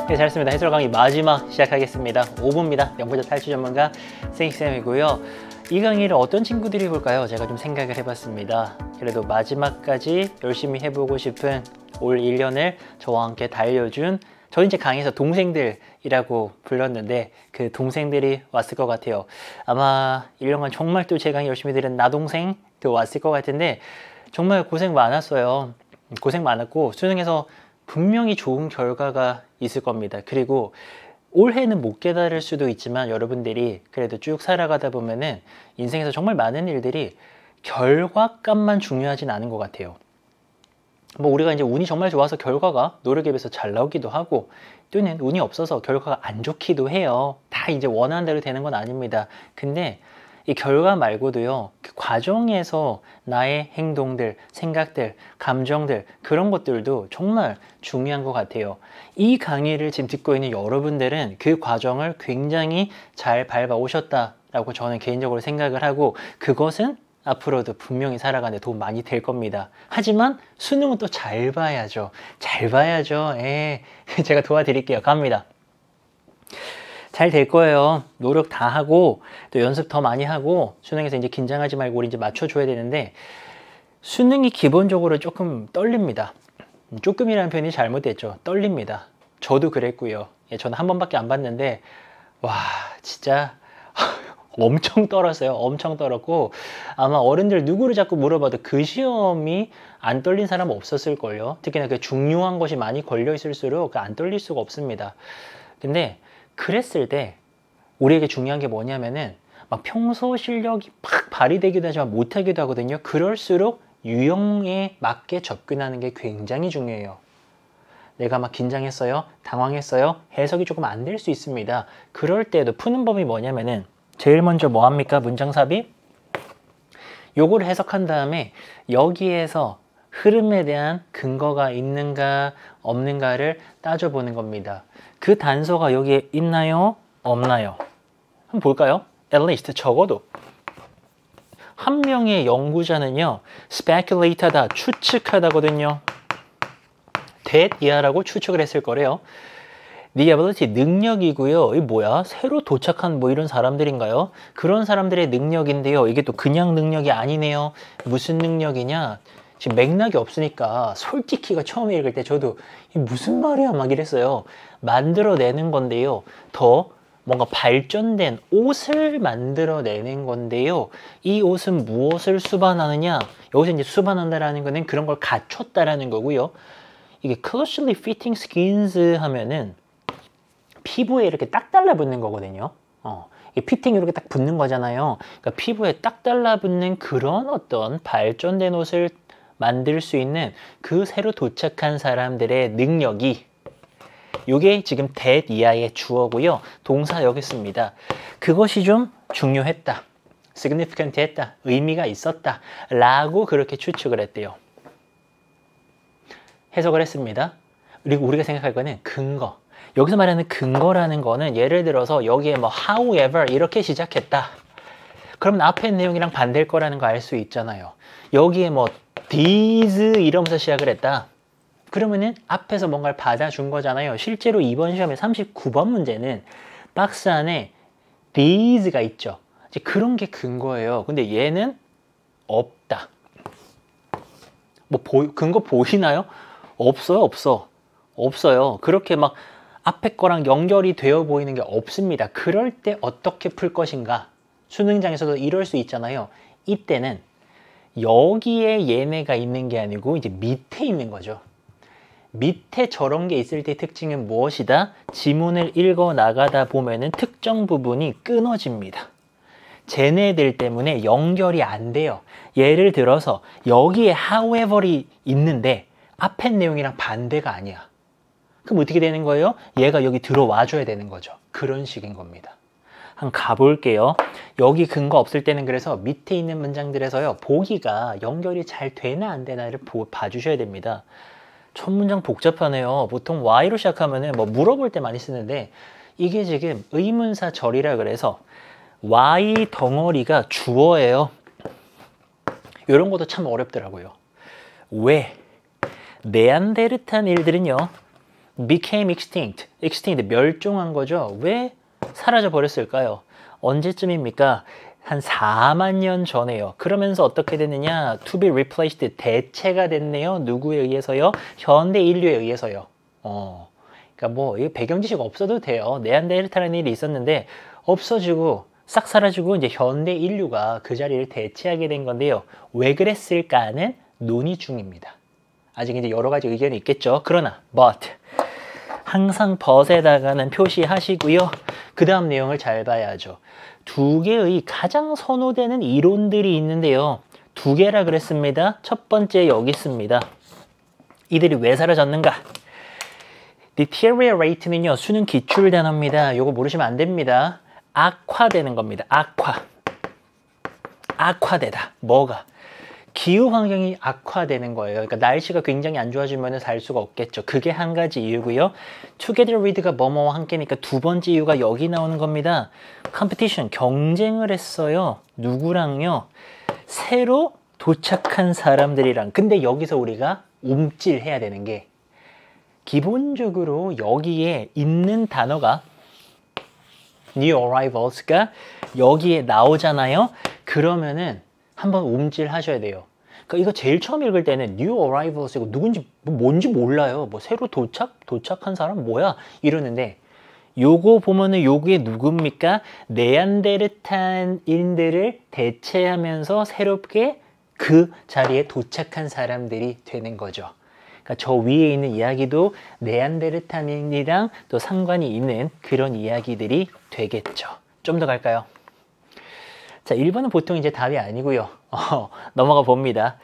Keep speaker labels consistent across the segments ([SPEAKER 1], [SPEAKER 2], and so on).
[SPEAKER 1] 네, 잘했습니다. 해설 강의 마지막 시작하겠습니다. 5부입니다. 영구자 탈출 전문가 세익쌤이고요. 이 강의를 어떤 친구들이 볼까요? 제가 좀 생각을 해봤습니다. 그래도 마지막까지 열심히 해보고 싶은 올 1년을 저와 함께 달려준, 저 이제 강의에서 동생들이라고 불렀는데 그 동생들이 왔을 것 같아요. 아마 1년간 정말 또 제 강의 열심히 들은 나동생도 왔을 것 같은데 정말 고생 많았어요. 고생 많았고 수능에서 분명히 좋은 결과가 있을 겁니다. 그리고 올해는 못 깨달을 수도 있지만 여러분들이 그래도 쭉 살아가다 보면은 인생에서 정말 많은 일들이 결과값만 중요하진 않은 것 같아요. 뭐 우리가 이제 운이 정말 좋아서 결과가 노력에 비해서 잘 나오기도 하고, 또는 운이 없어서 결과가 안 좋기도 해요. 다 이제 원하는 대로 되는 건 아닙니다. 근데 이 결과 말고도요, 그 과정에서 나의 행동들, 생각들, 감정들, 그런 것들도 정말 중요한 것 같아요. 이 강의를 지금 듣고 있는 여러분들은 그 과정을 굉장히 잘 밟아 오셨다라고 저는 개인적으로 생각을 하고, 그것은 앞으로도 분명히 살아가는 데 도움 많이 될 겁니다. 하지만 수능은 또 잘 봐야죠. 잘 봐야죠. 제가 도와드릴게요. 갑니다. 잘 될 거예요. 노력 다 하고 또 연습 더 많이 하고 수능에서 이제 긴장하지 말고 우리 이제 맞춰줘야 되는데, 수능이 기본적으로 조금 떨립니다. 조금이라는 표현이 잘못됐죠. 떨립니다. 저도 그랬고요. 저는 한 번밖에 안 봤는데 와 진짜 엄청 떨었어요. 엄청 떨었고, 아마 어른들 누구를 자꾸 물어봐도 그 시험이 안 떨린 사람 없었을걸요. 특히나 그 중요한 것이 많이 걸려 있을수록 안 떨릴 수가 없습니다. 근데 그랬을 때 우리에게 중요한 게 뭐냐면은 막 평소 실력이 팍 발휘되기도 하지만 못하기도 하거든요. 그럴수록 유형에 맞게 접근하는 게 굉장히 중요해요. 내가 막 긴장했어요, 당황했어요, 해석이 조금 안 될 수 있습니다. 그럴 때도 푸는 법이 뭐냐면은 제일 먼저 뭐 합니까? 문장 삽입. 요거를 해석한 다음에 여기에서 흐름에 대한 근거가 있는가 없는가를 따져보는 겁니다. 그 단서가 여기에 있나요? 없나요? 한번 볼까요? at least 적어도 한 명의 연구자는요, speculate 하다, 추측하다거든요. that 이하라고 추측을 했을 거래요. the ability, 능력이고요. 이 뭐야? 새로 도착한 뭐 이런 사람들인가요? 그런 사람들의 능력인데요. 이게 또 그냥 능력이 아니네요. 무슨 능력이냐? 지금 맥락이 없으니까 솔직히가 처음에 읽을 때 저도 이게 무슨 말이야 막 이랬어요. 만들어내는 건데요. 더 뭔가 발전된 옷을 만들어내는 건데요. 이 옷은 무엇을 수반하느냐? 여기서 이제 수반한다라는 거는 그런 걸 갖췄다라는 거고요. 이게 closely fitting skins 하면은 피부에 이렇게 딱 달라붙는 거거든요. 이게 피팅이 이렇게 딱 붙는 거잖아요. 그러니까 피부에 딱 달라붙는 그런 어떤 발전된 옷을 만들 수 있는 그 새로 도착한 사람들의 능력이, 이게 지금 that 이하의 주어고요. 동사 여기 있습니다. 그것이 좀 중요했다, significant 했다, 의미가 있었다 라고 그렇게 추측을 했대요. 해석을 했습니다. 그리고 우리가 생각할 거는 근거. 여기서 말하는 근거라는 거는 예를 들어서 여기에 뭐 however 이렇게 시작했다. 그러면 앞에 내용이랑 반대일 거라는 거 알 수 있잖아요. 여기에 뭐 these 이러면서 시작을 했다. 그러면은 앞에서 뭔가를 받아준 거잖아요. 실제로 이번 시험의 39번 문제는 박스 안에 these가 있죠. 이제 그런 게 근거예요. 근데 얘는 없다. 뭐 근거 보이나요? 없어요. 없어요. 그렇게 막 앞에 거랑 연결이 되어 보이는 게 없습니다. 그럴 때 어떻게 풀 것인가? 수능장에서도 이럴 수 있잖아요. 이때는 여기에 얘네가 있는 게 아니고 이제 밑에 있는 거죠. 밑에 저런 게 있을 때 특징은 무엇이다? 지문을 읽어 나가다 보면은 특정 부분이 끊어집니다. 쟤네들 때문에 연결이 안 돼요. 예를 들어서 여기에 however이 있는데 앞에 내용이랑 반대가 아니야. 그럼 어떻게 되는 거예요? 얘가 여기 들어와 줘야 되는 거죠. 그런 식인 겁니다. 한번 가볼게요. 여기 근거 없을 때는 그래서 밑에 있는 문장들에서요, 보기가 연결이 잘 되나 안 되나를 봐주셔야 됩니다. 첫 문장 복잡하네요. 보통 Y로 시작하면은 뭐 물어볼 때 많이 쓰는데 이게 지금 의문사 절이라 그래서 Y 덩어리가 주어예요. 이런 것도 참 어렵더라고요. 왜? 네안데르탈인들은요 became extinct, 멸종한 거죠. 왜 사라져 버렸을까요? 언제쯤입니까? 한 4만 년 전에요. 그러면서 어떻게 됐느냐? To be replaced, 대체가 됐네요. 누구에 의해서요? 현대 인류에 의해서요. 그러니까 뭐 이 배경 지식 없어도 돼요. 네안데르탈이라는 일이 있었는데 없어지고 싹 사라지고 이제 현대 인류가 그 자리를 대체하게 된 건데요. 왜 그랬을까는 논의 중입니다. 아직 이제 여러 가지 의견이 있겠죠. 그러나 but 항상 but에다가는 표시하시고요. 그 다음 내용을 잘 봐야죠. 두 개의 가장 선호되는 이론들이 있는데요. 두 개라 그랬습니다. 첫 번째 여기 있습니다. 이들이 왜 사라졌는가? deteriorate는요. 수능 기출 단어입니다. 이거 모르시면 안 됩니다. 악화되는 겁니다. 악화되다. 뭐가? 기후 환경이 악화되는 거예요. 그러니까 날씨가 굉장히 안 좋아지면 살 수가 없겠죠. 그게 한 가지 이유고요. together with가 뭐뭐와 함께니까 두 번째 이유가 여기 나오는 겁니다. competition, 경쟁을 했어요. 누구랑요? 새로 도착한 사람들이랑. 근데 여기서 우리가 움찔해야 되는 게 기본적으로 여기에 있는 단어가 new arrivals가 여기에 나오잖아요. 그러면은 한번 움찔하셔야 돼요. 그러니까 이거 제일 처음 읽을 때는 new arrivals 이거 누군지 뭔지 몰라요. 뭐 새로 도착한 사람 뭐야? 이러는데 요거 보면은 요게 누굽니까? 네안데르탈인들을 대체하면서 새롭게 그 자리에 도착한 사람들이 되는 거죠. 그러니까 저 위에 있는 이야기도 네안데르탈인이랑 또 상관이 있는 그런 이야기들이 되겠죠. 좀 더 갈까요? 자, 1번은 보통 이제 답이 아니고요. 넘어가 봅니다.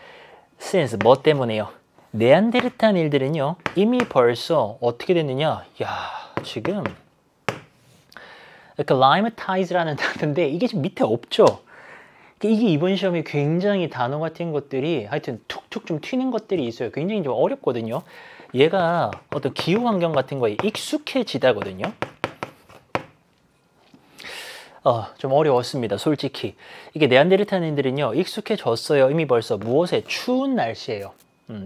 [SPEAKER 1] since 뭐 때문에요? 네안데르탈인들은요 이미 벌써 어떻게 됐느냐? 야, 지금 acclimatize라는 단어인데 이게 지금 밑에 없죠? 이게 이번 시험에 굉장히 단어 같은 것들이 하여튼 툭툭 좀 튀는 것들이 있어요. 굉장히 좀 어렵거든요. 얘가 어떤 기후 환경 같은 거에 익숙해지다거든요. 좀 어려웠습니다. 솔직히. 이게 네안데르탈인들은요 익숙해졌어요. 이미 벌써 무엇에? 추운 날씨예요.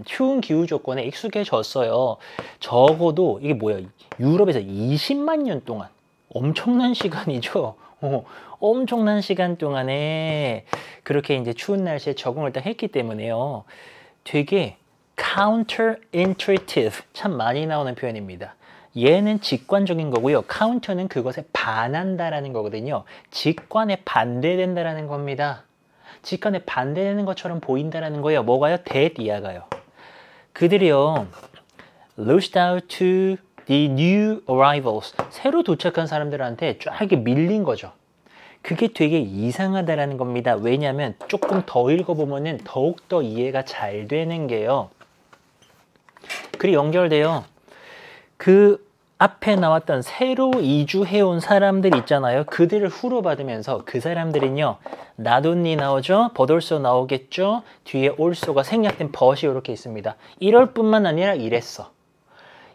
[SPEAKER 1] 추운 기후 조건에 익숙해졌어요. 적어도 이게 뭐야? 유럽에서 20만 년 동안 엄청난 시간이죠. 엄청난 시간 동안에 그렇게 이제 추운 날씨에 적응을 딱 했기 때문에요. 되게 counterintuitive, 참 많이 나오는 표현입니다. 얘는 직관적인 거고요. counter는 그것에 반한다라는 거거든요. 직관에 반대된다라는 겁니다. 직관에 반대되는 것처럼 보인다라는 거예요. 뭐가요? that 이하가요. 그들이요 lost out to the new arrivals, 새로 도착한 사람들한테 쫙 이렇게 밀린 거죠. 그게 되게 이상하다라는 겁니다. 왜냐하면 조금 더 읽어보면은 더욱더 이해가 잘 되는 게요. 글이 연결돼요. 그 앞에 나왔던 새로 이주해온 사람들 있잖아요. 그들을 후려받으면서 그 사람들은요. not only 나오죠. but also 나오겠죠. 뒤에 also가 생략된 but이 이렇게 있습니다. 이럴 뿐만 아니라 이랬어.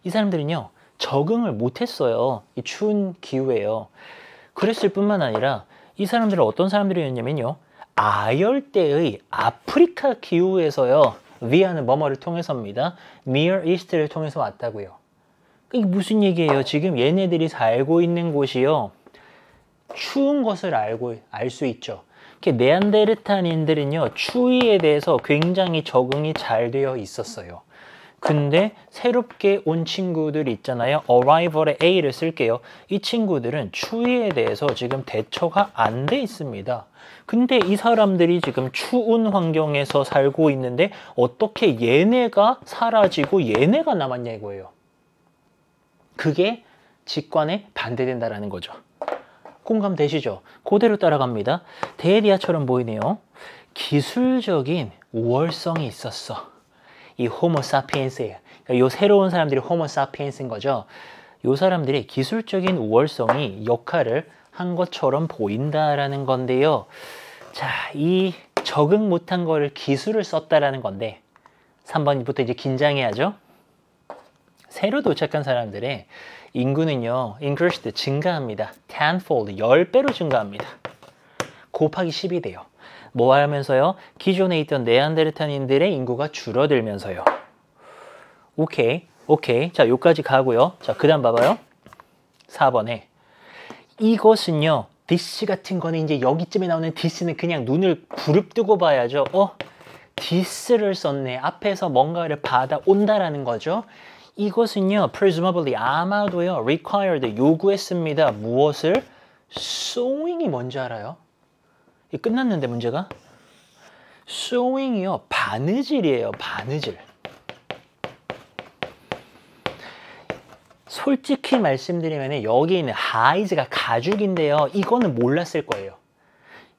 [SPEAKER 1] 이 사람들은요. 적응을 못했어요. 이 추운 기후에요. 그랬을 뿐만 아니라 이 사람들은 어떤 사람들이었냐면요. 아열대의 아프리카 기후에서요. via는 뭐뭐를 통해서입니다. Near East를 통해서 왔다고요. 이게 무슨 얘기예요? 지금 얘네들이 살고 있는 곳이요. 추운 것을 알 수 있죠. 네안데르탈인들은요. 추위에 대해서 굉장히 적응이 잘 되어 있었어요. 근데 새롭게 온 친구들 있잖아요. arrival에 A를 쓸게요. 이 친구들은 추위에 대해서 지금 대처가 안 돼 있습니다. 근데 이 사람들이 지금 추운 환경에서 살고 있는데 어떻게 얘네가 사라지고 얘네가 남았냐 이거예요. 그게 직관에 반대된다라는 거죠. 공감되시죠? 그대로 따라갑니다. 데리아처럼 보이네요. 기술적인 우월성이 있었어. 이 호모사피엔스예요. 그러니까 요 새로운 사람들이 호모사피엔스인 거죠. 요 사람들이 기술적인 우월성이 역할을 한 것처럼 보인다라는 건데요. 자, 이 적응 못한 거를 기술을 썼다라는 건데 3번부터 이제 긴장해야죠. 새로 도착한 사람들의 인구는요. increased, 증가합니다. tenfold, 10배로 증가합니다. 곱하기 10이 돼요. 뭐 하면서요? 기존에 있던 네안데르탈인들의 인구가 줄어들면서요. 오케이. 자, 요까지 가고요. 자, 그 다음 봐봐요. 4번에. 이것은요. this 같은 거는 이제 여기쯤에 나오는 this는 그냥 눈을 부릅뜨고 봐야죠. this를 썼네. 앞에서 뭔가를 받아온다라는 거죠. 이것은요. presumably 아마도요. required 요구했습니다. 무엇을? sewing이 뭔지 알아요? 끝났는데 문제가? sewing이요. 바느질이에요. 바느질. 솔직히 말씀드리면 여기 있는 hide가 가죽인데요. 이거는 몰랐을 거예요.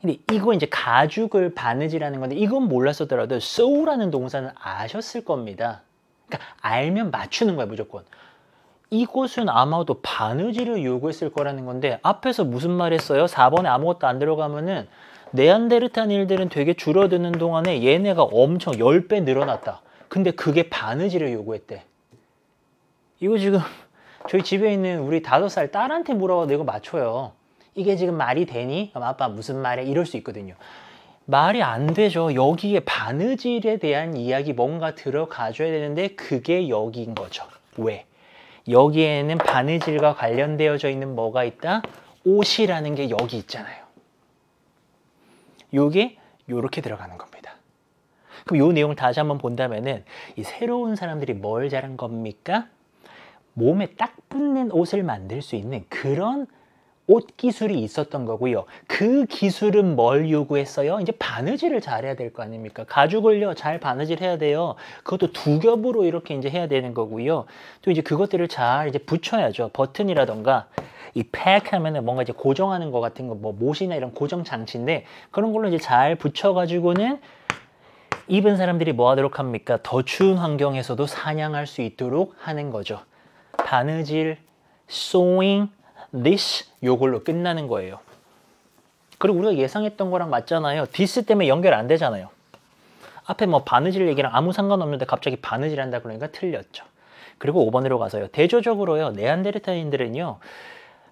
[SPEAKER 1] 근데 이거 이제 가죽을 바느질하는 건데 이건 몰랐었더라도 sew라는 동사는 아셨을 겁니다. 그러니까 알면 맞추는 거야 무조건. 이곳은 아마도 바느질을 요구했을 거라는 건데 앞에서 무슨 말 했어요? 4번에 아무것도 안 들어가면은 네안데르탈인들은 되게 줄어드는 동안에 얘네가 엄청 10배 늘어났다. 근데 그게 바느질을 요구했대. 이거 지금 저희 집에 있는 우리 5살 딸한테 물어봐도 이거 맞춰요. 이게 지금 말이 되니? 그럼 아빠 무슨 말해? 이럴 수 있거든요. 말이 안 되죠. 여기에 바느질에 대한 이야기 뭔가 들어가줘야 되는데 그게 여기인 거죠. 왜? 여기에는 바느질과 관련되어져 있는 뭐가 있다? 옷이라는 게 여기 있잖아요. 요게 요렇게 들어가는 겁니다. 그럼 요 내용을 다시 한번 본다면은 이 새로운 사람들이 뭘 잘한 겁니까? 몸에 딱 붙는 옷을 만들 수 있는 그런 옷 기술이 있었던 거고요. 그 기술은 뭘 요구했어요? 이제 바느질을 잘해야 될 거 아닙니까? 가죽을요, 잘 바느질해야 돼요. 그것도 두 겹으로 이렇게 이제 해야 되는 거고요. 또 이제 그것들을 잘 이제 붙여야죠. 버튼이라던가 이 팩 하면은 뭔가 이제 고정하는 거 같은 거, 뭐 못이나 이런 고정 장치인데 그런 걸로 이제 잘 붙여가지고는 입은 사람들이 뭐 하도록 합니까? 더 추운 환경에서도 사냥할 수 있도록 하는 거죠. 바느질, sewing, this 요걸로 끝나는 거예요. 그리고 우리가 예상했던 거랑 맞잖아요. this 때문에 연결 안 되잖아요. 앞에 뭐 바느질 얘기랑 아무 상관없는데 갑자기 바느질 한다 그러니까 틀렸죠. 그리고 5번으로 가서요. 대조적으로요. 네안데르탈인들은요.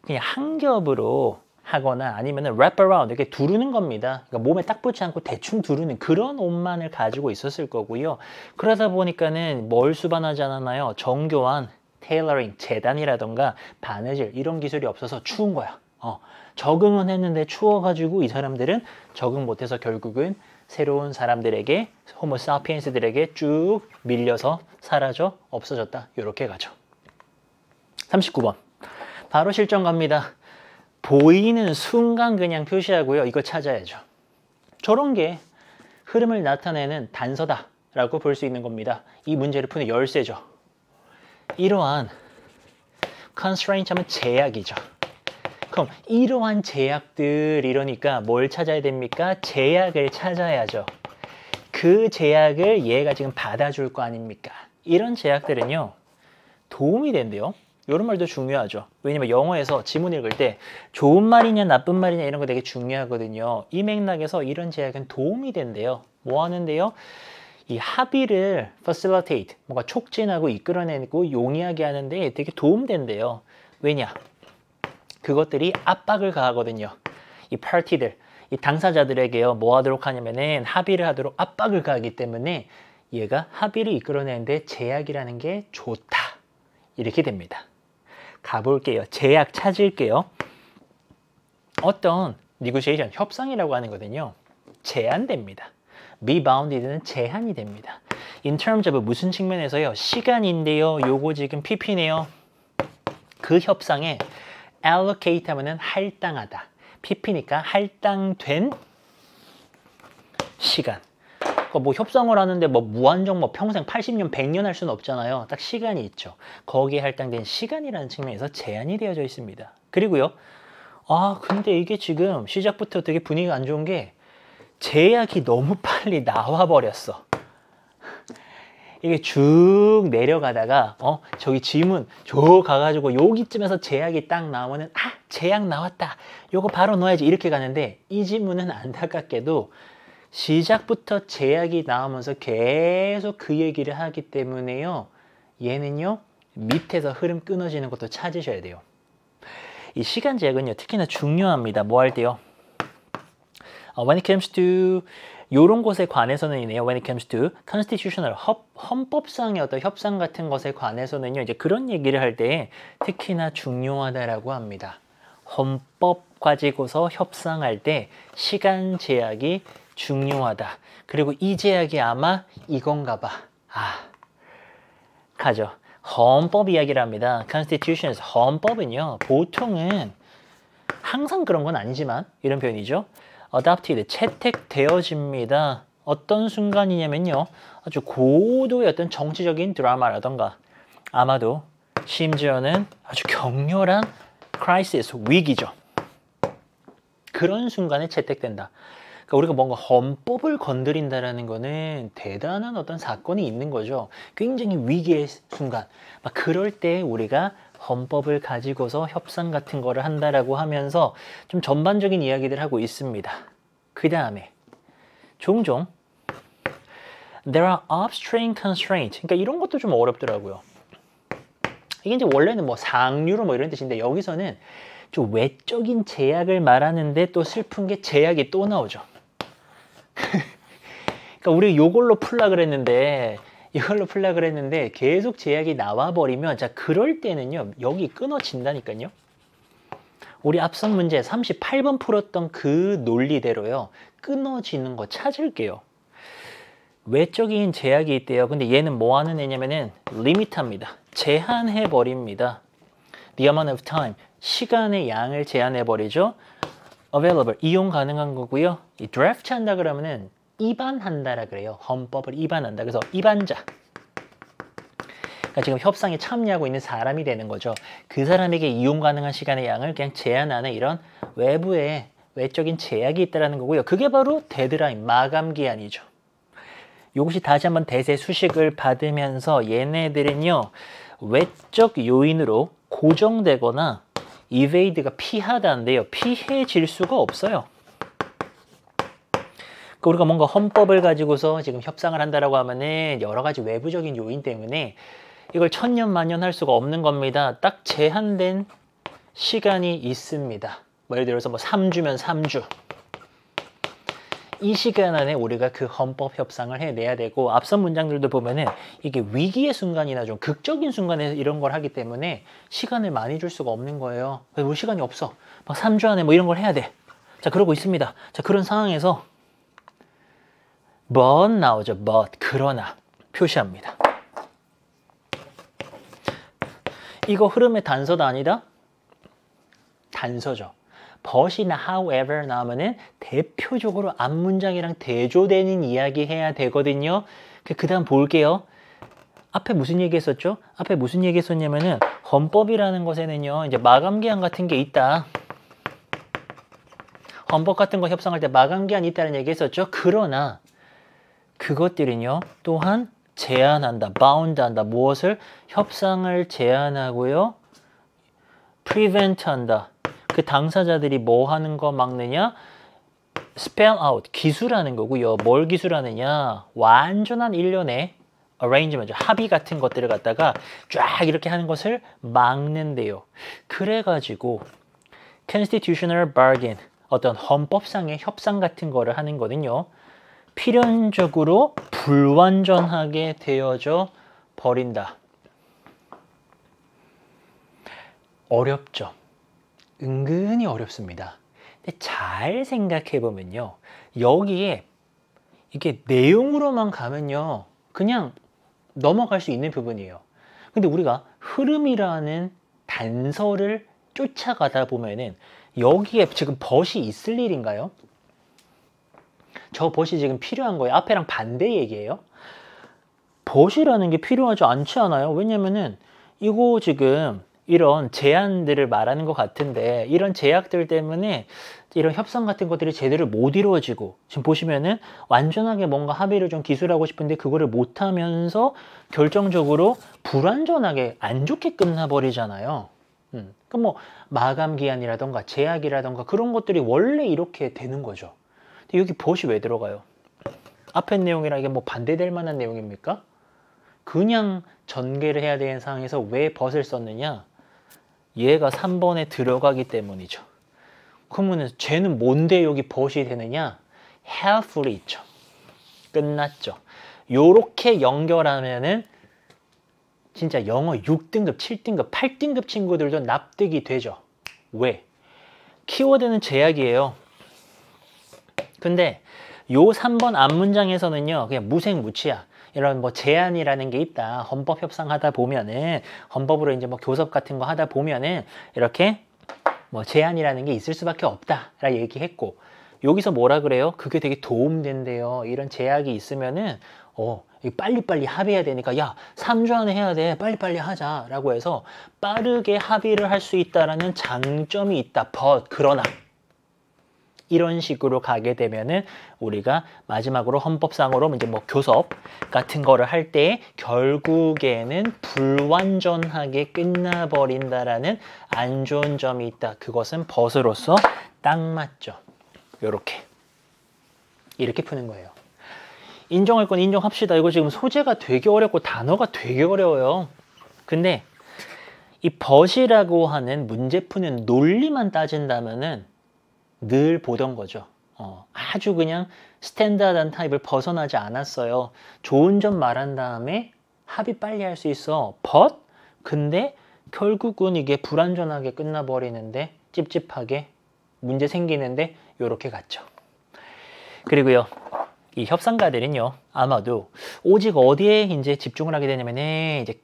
[SPEAKER 1] 그냥 한 겹으로 하거나 아니면은 wrap around 이렇게 두르는 겁니다. 그러니까 몸에 딱 붙지 않고 대충 두르는 그런 옷만을 가지고 있었을 거고요. 그러다 보니까는 뭘 수반하지 않았나요? 정교한 테일러링, 재단이라던가 바느질 이런 기술이 없어서 추운 거야. 적응은 했는데 추워가지고 이 사람들은 적응 못해서 결국은 새로운 사람들에게 호모사피엔스들에게 쭉 밀려서 사라져 없어졌다. 이렇게 가죠. 39번 바로 실전 갑니다. 보이는 순간 그냥 표시하고요. 이거 찾아야죠. 저런 게 흐름을 나타내는 단서다 라고 볼 수 있는 겁니다. 이 문제를 푸는 열쇠죠. 이러한 constraint 하면 제약이죠. 그럼 이러한 제약들 이러니까 뭘 찾아야 됩니까? 제약을 찾아야죠. 그 제약을 얘가 지금 받아줄 거 아닙니까? 이런 제약들은요. 도움이 된대요. 이런 말도 중요하죠. 왜냐면 영어에서 지문 읽을 때 좋은 말이냐 나쁜 말이냐 이런 거 되게 중요하거든요. 이 맥락에서 이런 제약은 도움이 된대요. 뭐 하는데요? 이 합의를 facilitate, 뭔가 촉진하고 이끌어내고 용이하게 하는데 되게 도움된대요. 왜냐? 그것들이 압박을 가하거든요. 이 파티들, 이 당사자들에게요. 뭐 하도록 하냐면은 합의를 하도록 압박을 가하기 때문에 얘가 합의를 이끌어내는데 제약이라는 게 좋다. 이렇게 됩니다. 가볼게요. 제약 찾을게요. 어떤 negotiation, 협상이라고 하는 거는요. 제한됩니다. be bounded는 제한이 됩니다. in terms of 무슨 측면에서요? 시간인데요. 요거 지금 PP네요. 그 협상에 allocate 하면은 할당하다. PP니까 할당된 시간. 뭐 협상을 하는데 뭐 무한정 뭐 평생 80년, 100년 할 수는 없잖아요. 딱 시간이 있죠. 거기에 할당된 시간이라는 측면에서 제한이 되어져 있습니다. 그리고요. 근데 이게 지금 시작부터 되게 분위기가 안 좋은 게 제약이 너무 빨리 나와버렸어. 이게 쭉 내려가다가 저기 지문 쭉 가가지고 여기쯤에서 제약이 딱 나오면은 제약 나왔다. 요거 바로 넣어야지 이렇게 가는데 이 지문은 안타깝게도 시작부터 제약이 나오면서 계속 그 얘기를 하기 때문에요. 얘는요. 밑에서 흐름 끊어지는 것도 찾으셔야 돼요. 이 시간 제약은요. 특히나 중요합니다. 뭐 할 때요? When it comes to 요런 것에 관해서는요. When it comes to constitutional 헌법상의 어떤 협상 같은 것에 관해서는요. 이제 그런 얘기를 할 때 특히나 중요하다라고 합니다. 헌법 가지고서 협상할 때 시간 제약이 중요하다. 그리고 이 제약이 아마 이건가 봐. 가죠. 헌법 이야기를 합니다. Constitutions, 헌법은요. 보통은 항상 그런 건 아니지만 이런 표현이죠. adopted, 채택되어집니다. 어떤 순간이냐면요. 아주 고도의 어떤 정치적인 드라마라던가 아마도 심지어는 아주 격렬한 crisis, 위기죠. 그런 순간에 채택된다. 그러니까 우리가 뭔가 헌법을 건드린다라는 거는 대단한 어떤 사건이 있는 거죠. 굉장히 위기의 순간. 막 그럴 때 우리가 헌법을 가지고서 협상 같은 거를 한다라고 하면서 좀 전반적인 이야기들 하고 있습니다. 그 다음에 종종 there are upstream constraints. 그러니까 이런 것도 좀 어렵더라고요. 이게 이제 원래는 뭐 상류로 뭐 이런 뜻인데 여기서는 좀 외적인 제약을 말하는데 또 슬픈 게 제약이 또 나오죠. 그러니까 우리 이걸로 풀라 그랬는데 계속 제약이 나와버리면 자 그럴 때는요 여기 끊어진다니까요. 우리 앞선 문제 38번 풀었던 그 논리대로요 끊어지는 거 찾을게요. 외적인 제약이 있대요. 근데 얘는 뭐 하는 애냐면은 리미트합니다. 제한해버립니다. The amount of time, 시간의 양을 제한해버리죠. available, 이용 가능한 거고요. 이 draft 한다 그러면은 입안한다라 그래요. 헌법을 입안한다. 그래서 입안자. 그러니까 지금 협상에 참여하고 있는 사람이 되는 거죠. 그 사람에게 이용 가능한 시간의 양을 그냥 제한하는 이런 외부의 외적인 제약이 있다는 거고요. 그게 바로 데드라인, 마감 기한이죠. 이것이 다시 한번 대세 수식을 받으면서 얘네들은요. 외적 요인으로 고정되거나 evade가 피하다인데요. 피해질 수가 없어요. 우리가 뭔가 헌법을 가지고서 지금 협상을 한다라고 하면은 여러 가지 외부적인 요인 때문에 이걸 천년만년 할 수가 없는 겁니다. 딱 제한된 시간이 있습니다. 뭐 예를 들어서 뭐 3주면 3주. 이 시간 안에 우리가 그 헌법 협상을 해내야 되고 앞선 문장들도 보면은 이게 위기의 순간이나 좀 극적인 순간에 이런 걸 하기 때문에 시간을 많이 줄 수가 없는 거예요. 우리 시간이 없어. 막 3주 안에 뭐 이런 걸 해야 돼. 자, 그러고 있습니다. 자, 그런 상황에서 but 나오죠. but 그러나 표시합니다. 이거 흐름의 단서다 아니다? 단서죠. but이나 however 나오면은 대표적으로 앞문장이랑 대조되는 이야기 해야 되거든요. 그 다음 볼게요. 앞에 무슨 얘기 했었죠? 앞에 무슨 얘기 했었냐면은 헌법이라는 것에는요. 이제 마감기한 같은 게 있다. 헌법 같은 거 협상할 때 마감기한이 있다는 얘기 했었죠. 그러나 그것들은요. 또한 제한한다. bound한다. 무엇을? 협상을 제한하고요. prevent한다. 그 당사자들이 뭐 하는 거 막느냐? spell out, 기술하는 거고요. 뭘 기술하느냐? 완전한 일련의 arrangement, 합의 같은 것들을 갖다가 쫙 이렇게 하는 것을 막는데요. 그래가지고 constitutional bargain, 어떤 헌법상의 협상 같은 거를 하는 거는요. 필연적으로 불완전하게 되어져 버린다. 어렵죠. 은근히 어렵습니다. 근데 잘 생각해 보면요. 여기에 이게 내용으로만 가면요. 그냥 넘어갈 수 있는 부분이에요. 근데 우리가 흐름이라는 단서를 쫓아가다 보면은 여기에 지금 벗이 있을 일인가요? 저 벗이 지금 필요한 거예요. 앞에랑 반대 얘기예요. 벗이라는 게 필요하지 않지 않아요? 왜냐면은 이거 지금 이런 제한들을 말하는 것 같은데 이런 제약들 때문에 이런 협상 같은 것들이 제대로 못 이루어지고 지금 보시면은 완전하게 뭔가 합의를 좀 기술하고 싶은데 그거를 못하면서 결정적으로 불완전하게 안 좋게 끝나버리잖아요. 그럼 뭐 마감 기한이라던가 제약이라던가 그런 것들이 원래 이렇게 되는 거죠. 근데 여기 벗이 왜 들어가요? 앞에 내용이랑 이게 뭐 반대될 만한 내용입니까? 그냥 전개를 해야 되는 상황에서 왜 벗을 썼느냐? 얘가 3번에 들어가기 때문이죠. 그러면 쟤는 뭔데 여기 벗이 되느냐? helpfully 있죠. 끝났죠. 요렇게 연결하면은 진짜 영어 6등급, 7등급, 8등급 친구들도 납득이 되죠. 왜? 키워드는 제약이에요. 근데 요 3번 앞문장에서는요, 그냥 무색무취야. 이런 뭐 제한이라는 게 있다. 헌법 협상하다 보면은, 헌법으로 이제 뭐 교섭 같은 거 하다 보면은, 이렇게 뭐 제한이라는 게 있을 수밖에 없다. 라 얘기했고, 여기서 뭐라 그래요? 그게 되게 도움된대요. 이런 제약이 있으면은, 빨리빨리 합의해야 되니까, 야, 3주 안에 해야 돼. 빨리빨리 하자. 라고 해서 빠르게 합의를 할 수 있다라는 장점이 있다. 그러나, 이런 식으로 가게 되면은 우리가 마지막으로 헌법상으로 이제 뭐 교섭 같은 거를 할 때 결국에는 불완전하게 끝나버린다라는 안 좋은 점이 있다. 그것은 벗으로서 딱 맞죠. 요렇게. 이렇게 푸는 거예요. 인정할 건 인정합시다. 이거 지금 소재가 되게 어렵고 단어가 되게 어려워요. 근데 이 벗이라고 하는 문제 푸는 논리만 따진다면은 늘 보던 거죠. 아주 그냥 스탠다드한 타입을 벗어나지 않았어요. 좋은 점 말한 다음에 합의 빨리 할 수 있어. 근데 결국은 이게 불완전하게 끝나버리는데 찝찝하게 문제 생기는데 요렇게 갔죠. 그리고요. 이 협상가들은요. 아마도 오직 어디에 이제 집중을 하게 되냐면은 이제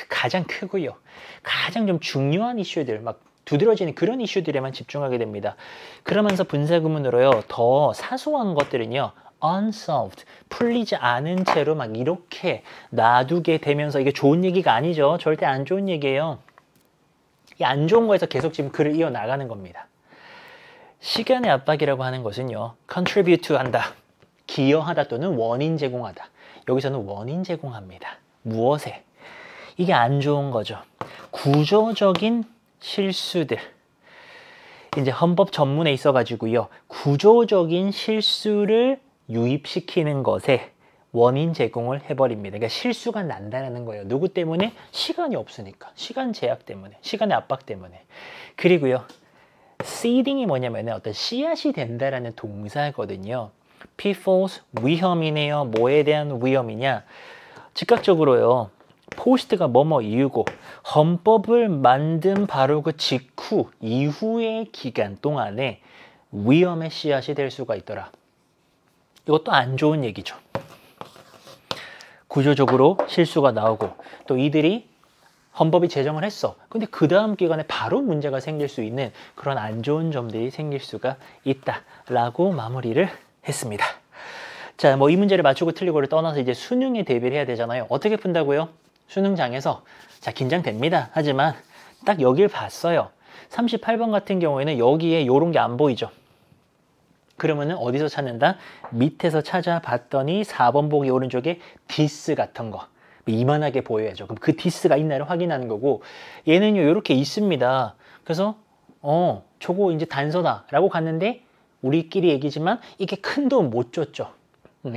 [SPEAKER 1] 가장 크고요. 가장 좀 중요한 이슈들 막 두드러지는 그런 이슈들에만 집중하게 됩니다. 그러면서 분사구문으로요. 더 사소한 것들은요. unsolved, 풀리지 않은 채로 막 이렇게 놔두게 되면서 이게 좋은 얘기가 아니죠. 절대 안 좋은 얘기예요. 이 안 좋은 거에서 계속 지금 글을 이어나가는 겁니다. 시간의 압박이라고 하는 것은요. contribute 한다. 기여하다 또는 원인 제공하다. 여기서는 원인 제공합니다. 무엇에? 이게 안 좋은 거죠. 구조적인 실수들. 이제 헌법 전문에 있어가지고요. 구조적인 실수를 유입시키는 것에 원인 제공을 해버립니다. 그러니까 실수가 난다는 거예요. 누구 때문에? 시간이 없으니까. 시간 제약 때문에. 시간의 압박 때문에. 그리고요. seeding이 뭐냐면 어떤 씨앗이 된다라는 동사거든요. PFOS 위험이네요. 뭐에 대한 위험이냐? 즉각적으로요. 포스트가 뭐뭐 이유고 헌법을 만든 바로 그 직후 이후의 기간 동안에 위험의 씨앗이 될 수가 있더라. 이것도 안 좋은 얘기죠. 구조적으로 실수가 나오고 또 이들이 헌법이 제정을 했어. 근데 그 다음 기간에 바로 문제가 생길 수 있는 그런 안 좋은 점들이 생길 수가 있다라고 마무리를 했습니다. 자, 뭐 이 문제를 맞추고 틀리고를 떠나서 이제 수능에 대비를 해야 되잖아요. 어떻게 푼다고요? 수능장에서 자 긴장됩니다. 하지만 딱 여길 봤어요. 38번 같은 경우에는 여기에 요런 게 안 보이죠. 그러면은 어디서 찾는다? 밑에서 찾아봤더니 4번 보기 오른쪽에 디스 같은 거 이만하게 보여야죠. 그럼 그 디스가 있나를 확인하는 거고 얘는요 이렇게 있습니다. 그래서 저거 이제 단서다 라고 갔는데 우리끼리 얘기지만 이게 큰 도움 못 줬죠.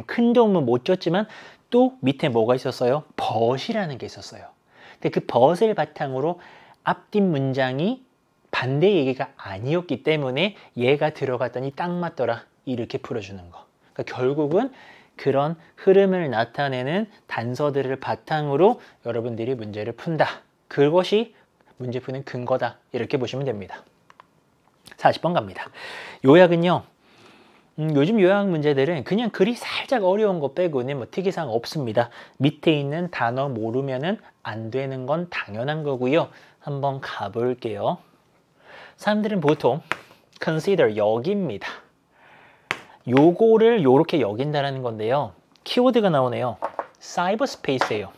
[SPEAKER 1] 큰 도움은 못 줬지만 또 밑에 뭐가 있었어요? 벗이라는 게 있었어요. 근데 그 벗을 바탕으로 앞뒷 문장이 반대 얘기가 아니었기 때문에 얘가 들어갔더니 딱 맞더라. 이렇게 풀어주는 거. 그러니까 결국은 그런 흐름을 나타내는 단서들을 바탕으로 여러분들이 문제를 푼다. 그것이 문제 푸는 근거다. 이렇게 보시면 됩니다. 40번 갑니다. 요약은요. 요즘 요약 문제들은 그냥 글이 살짝 어려운 거 빼고는 뭐 특이사항 없습니다. 밑에 있는 단어 모르면은 안 되는 건 당연한 거고요. 한번 가볼게요. 사람들은 보통 consider 여깁니다. 요거를 요렇게 여긴다라는 건데요. 키워드가 나오네요. 사이버스페이스예요.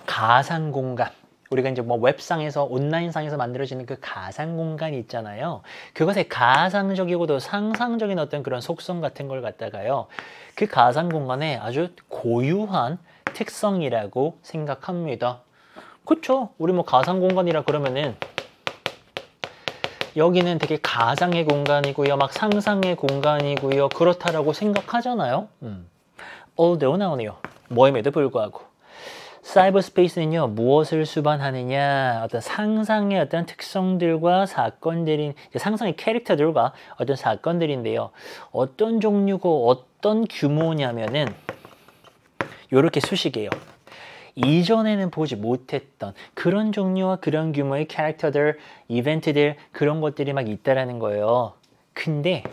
[SPEAKER 1] 가상 공간. 우리가 이제 뭐 웹상에서 온라인상에서 만들어지는 그 가상 공간이 있잖아요. 그것의 가상적이고도 상상적인 어떤 그런 속성 같은 걸 갖다가요. 그 가상 공간에 아주 고유한 특성이라고 생각합니다. 그쵸? 우리 뭐 가상 공간이라 그러면은 여기는 되게 가상의 공간이고요. 막 상상의 공간이고요. 그렇다라고 생각하잖아요. although 나오네요. 뭐임에도 불구하고. 사이버 스페이스는요, 무엇을 수반하느냐, 어떤 상상의 어떤 특성들과 사건들인, 상상의 캐릭터들과 어떤 사건들인데요. 어떤 종류고 어떤 규모냐면은, 요렇게 수식이에요. 이전에는 보지 못했던 그런 종류와 그런 규모의 캐릭터들, 이벤트들, 그런 것들이 막 있다라는 거예요. 근데,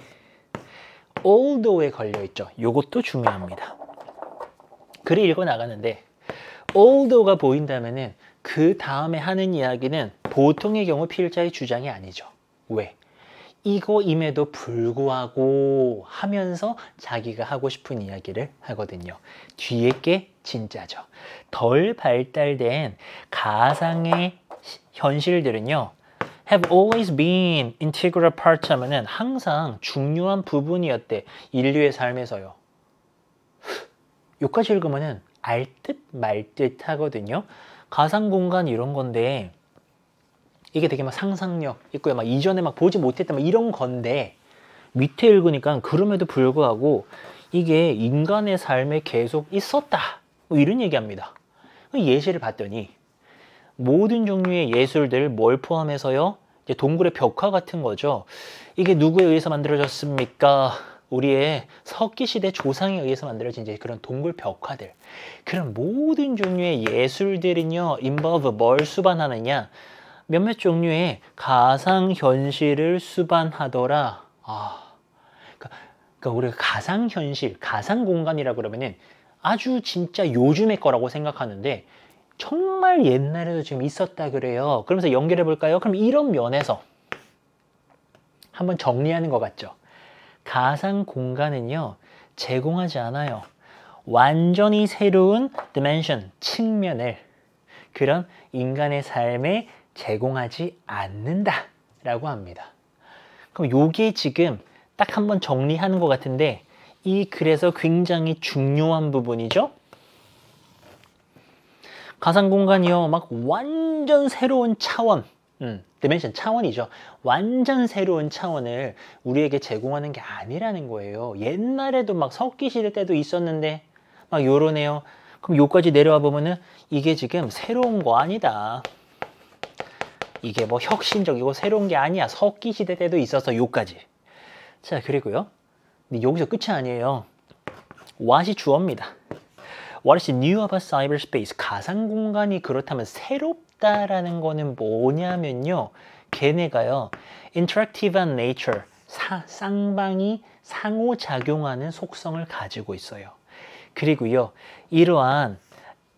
[SPEAKER 1] although에 걸려있죠. 요것도 중요합니다. 글을 읽어 나가는데, although가 보인다면은 그 다음에 하는 이야기는 보통의 경우 필자의 주장이 아니죠. 왜? 이거임에도 불구하고 하면서 자기가 하고 싶은 이야기를 하거든요. 뒤에 게 진짜죠. 덜 발달된 가상의 현실들은요. have always been integral part 하면은 항상 중요한 부분이었대. 인류의 삶에서요. 여기까지 읽으면은 알 듯 말 듯 하거든요. 가상 공간 이런 건데 이게 되게 막 상상력 있고요. 막 이전에 막 보지 못했던 막 이런 건데 밑에 읽으니까 그럼에도 불구하고 이게 인간의 삶에 계속 있었다. 뭐 이런 얘기합니다. 예시를 봤더니 모든 종류의 예술들 뭘 포함해서요? 이제 동굴의 벽화 같은 거죠. 이게 누구에 의해서 만들어졌습니까? 우리의 석기시대 조상에 의해서 만들어진 이제 그런 동굴 벽화들. 그런 모든 종류의 예술들은요, involve 뭘 수반하느냐? 몇몇 종류의 가상현실을 수반하더라. 그러니까 우리가 가상현실, 가상공간이라고 그러면은 아주 진짜 요즘의 거라고 생각하는데 정말 옛날에도 지금 있었다 그래요. 그러면서 연결해 볼까요? 그럼 이런 면에서 한번 정리하는 것 같죠? 가상 공간은요, 제공하지 않아요. 완전히 새로운 dimension, 측면을 그런 인간의 삶에 제공하지 않는다라고 합니다. 그럼 요게 지금 딱 한번 정리하는 것 같은데 이 글에서 굉장히 중요한 부분이죠. 가상 공간이요, 막 완전 새로운 차원, 디멘션 차원이죠. 완전 새로운 차원을 우리에게 제공하는 게 아니라는 거예요. 옛날에도 막 석기시대 때도 있었는데 막 요러네요. 그럼 요까지 내려와 보면은 이게 지금 새로운 거 아니다. 이게 뭐 혁신적이고 새로운 게 아니야. 석기시대 때도 있어서 요까지. 자, 그리고요. 근데 여기서 끝이 아니에요. what이 주어입니다. What is new about cyberspace? 가상 공간이 그렇다면 새롭다라는 거는 뭐냐면요. 걔네가요. interactive한 nature, 쌍방이 상호작용하는 속성을 가지고 있어요. 그리고요. 이러한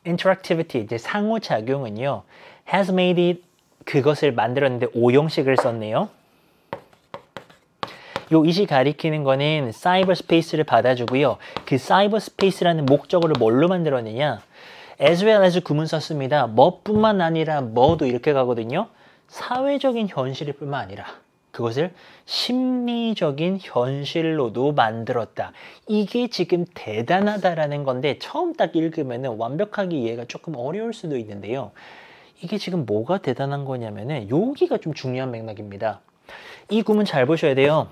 [SPEAKER 1] interactivity, 이제 상호작용은요. has made it, 그것을 만들었는데 오형식을 썼네요. 요 이시 가리키는 거는 사이버 스페이스를 받아주고요. 그 사이버 스페이스라는 목적어를 뭘로 만들었느냐? as well as 구문 썼습니다. 뭐뿐만 아니라 뭐도 이렇게 가거든요. 사회적인 현실일 뿐만 아니라 그것을 심리적인 현실로도 만들었다. 이게 지금 대단하다라는 건데 처음 딱 읽으면 완벽하게 이해가 조금 어려울 수도 있는데요. 이게 지금 뭐가 대단한 거냐면은 여기가 좀 중요한 맥락입니다. 이 구문 잘 보셔야 돼요.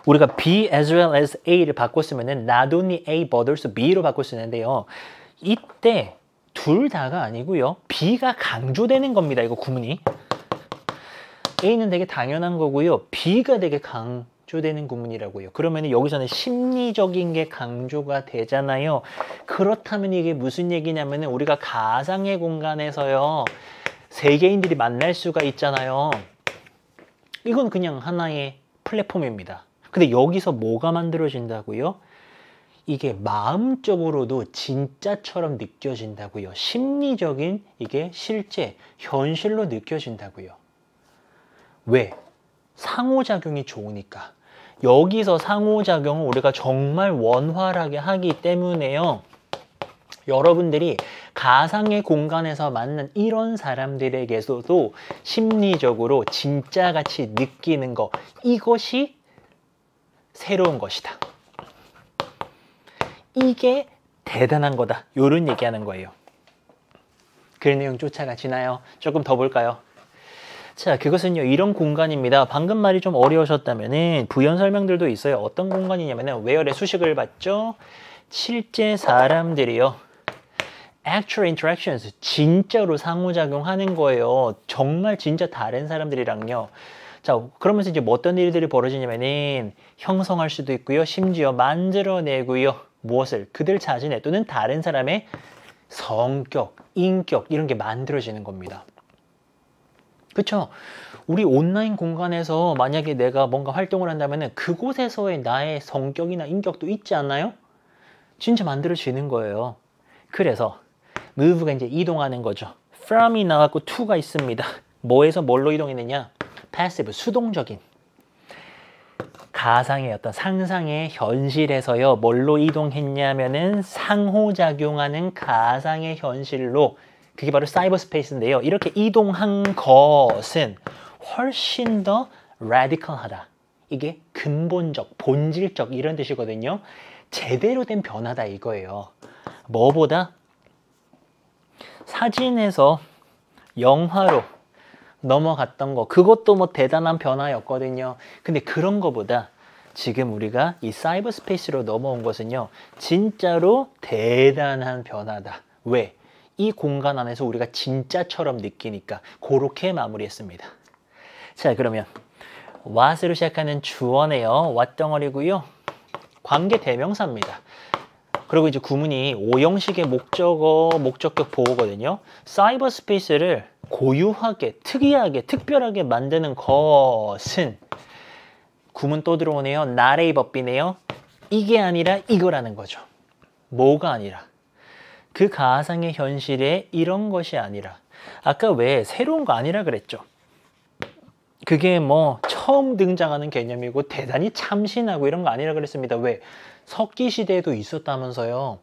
[SPEAKER 1] 우리가 B as well as A를 바꿨으면은 not only A but also B로 바꿔 쓰는데요. 이때 둘 다가 아니고요. B가 강조되는 겁니다. 이거 구문이. A는 되게 당연한 거고요. B가 되게 강조되는 구문이라고요. 그러면 여기서는 심리적인 게 강조가 되잖아요. 그렇다면 이게 무슨 얘기냐면 우리가 가상의 공간에서요. 세계인들이 만날 수가 있잖아요. 이건 그냥 하나의 플랫폼입니다. 근데 여기서 뭐가 만들어진다고요? 이게 마음적으로도 진짜처럼 느껴진다고요. 심리적인 이게 실제, 현실로 느껴진다고요. 왜? 상호작용이 좋으니까. 여기서 상호작용을 우리가 정말 원활하게 하기 때문에요. 여러분들이 가상의 공간에서 만난 이런 사람들에게서도 심리적으로 진짜같이 느끼는 거, 이것이 새로운 것이다. 이게 대단한 거다. 이런 얘기하는 거예요. 그 내용 쫓아가지나요? 조금 더 볼까요? 자, 그것은요, 이런 공간입니다. 방금 말이 좀 어려우셨다면 부연 설명들도 있어요. 어떤 공간이냐면 where의 수식을 받죠. 실제 사람들이요. actual interactions, 진짜로 상호작용하는 거예요. 정말 진짜 다른 사람들이랑요. 자, 그러면서 이제 뭐 어떤 일들이 벌어지냐면은 형성할 수도 있고요. 심지어 만들어내고요. 무엇을? 그들 자신의 또는 다른 사람의 성격, 인격 이런 게 만들어지는 겁니다. 그쵸? 우리 온라인 공간에서 만약에 내가 뭔가 활동을 한다면은 그곳에서의 나의 성격이나 인격도 있지 않나요? 진짜 만들어지는 거예요. 그래서 move가 이제 이동하는 거죠. from이 나왔고 to가 있습니다. 뭐에서 뭘로 이동했느냐? passive, 수동적인. 가상의 어떤 상상의 현실에서요. 뭘로 이동했냐면은 상호작용하는 가상의 현실로 그게 바로 사이버 스페이스인데요. 이렇게 이동한 것은 훨씬 더 라디컬하다. 이게 근본적, 본질적 이런 뜻이거든요. 제대로 된 변화다 이거예요. 뭐보다 사진에서 영화로 넘어갔던 거 그것도 뭐 대단한 변화였거든요. 근데 그런 거보다 지금 우리가 이 사이버 스페이스로 넘어온 것은요. 진짜로 대단한 변화다. 왜? 이 공간 안에서 우리가 진짜처럼 느끼니까 그렇게 마무리했습니다. 자, 그러면 what으로 시작하는 주어네요. what 덩어리고요. 관계 대명사입니다. 그리고 이제 구문이 오형식의 목적어, 목적격 보호거든요. 사이버 스페이스를 고유하게, 특이하게, 특별하게 만드는 것은 구문 또 들어오네요. not a 법비네요. 이게 아니라 이거라는 거죠. 뭐가 아니라. 그 가상의 현실에 이런 것이 아니라. 아까 왜 새로운 거 아니라 그랬죠. 그게 뭐 처음 등장하는 개념이고 대단히 참신하고 이런 거 아니라 그랬습니다. 왜? 석기 시대에도 있었다면서요.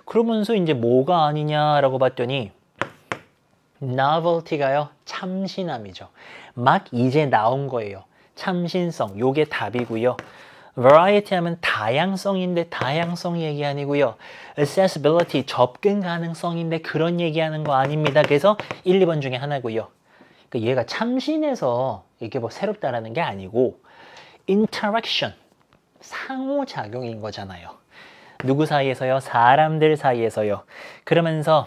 [SPEAKER 1] 그러면서 이제 뭐가 아니냐라고 봤더니 novelty가요. 참신함이죠. 막 이제 나온 거예요. 참신성, 요게 답이고요. variety 하면 다양성인데 다양성 얘기 아니고요. accessibility, 접근 가능성인데 그런 얘기하는 거 아닙니다. 그래서 1, 2번 중에 하나고요. 그러니까 얘가 참신해서 이게 뭐 새롭다라는 게 아니고 interaction, 상호작용인 거잖아요. 누구 사이에서요? 사람들 사이에서요. 그러면서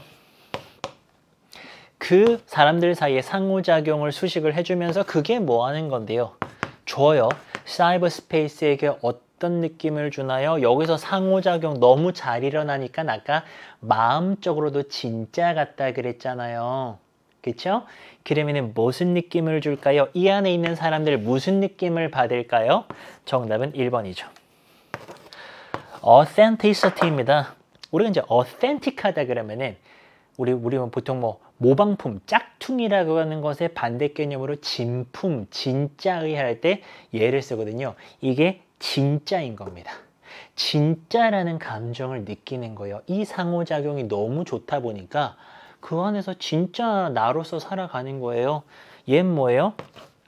[SPEAKER 1] 그 사람들 사이에 상호작용을 수식을 해주면서 그게 뭐 하는 건데요? 줘요. 사이버 스페이스에게 어떤 느낌을 주나요? 여기서 상호작용 너무 잘 일어나니까 아까 마음적으로도 진짜 같다 그랬잖아요. 그쵸? 그러면 무슨 느낌을 줄까요? 이 안에 있는 사람들 무슨 느낌을 받을까요? 정답은 1번이죠. authenticity입니다. 우리가 이제 authentic하다 그러면은 우리 보통 뭐 모방품, 짝퉁이라고 하는 것의 반대 개념으로 진품, 진짜의 할 때 예를 쓰거든요. 이게 진짜인 겁니다. 진짜라는 감정을 느끼는 거예요. 이 상호작용이 너무 좋다 보니까 그 안에서 진짜 나로서 살아가는 거예요. 얘는 뭐예요?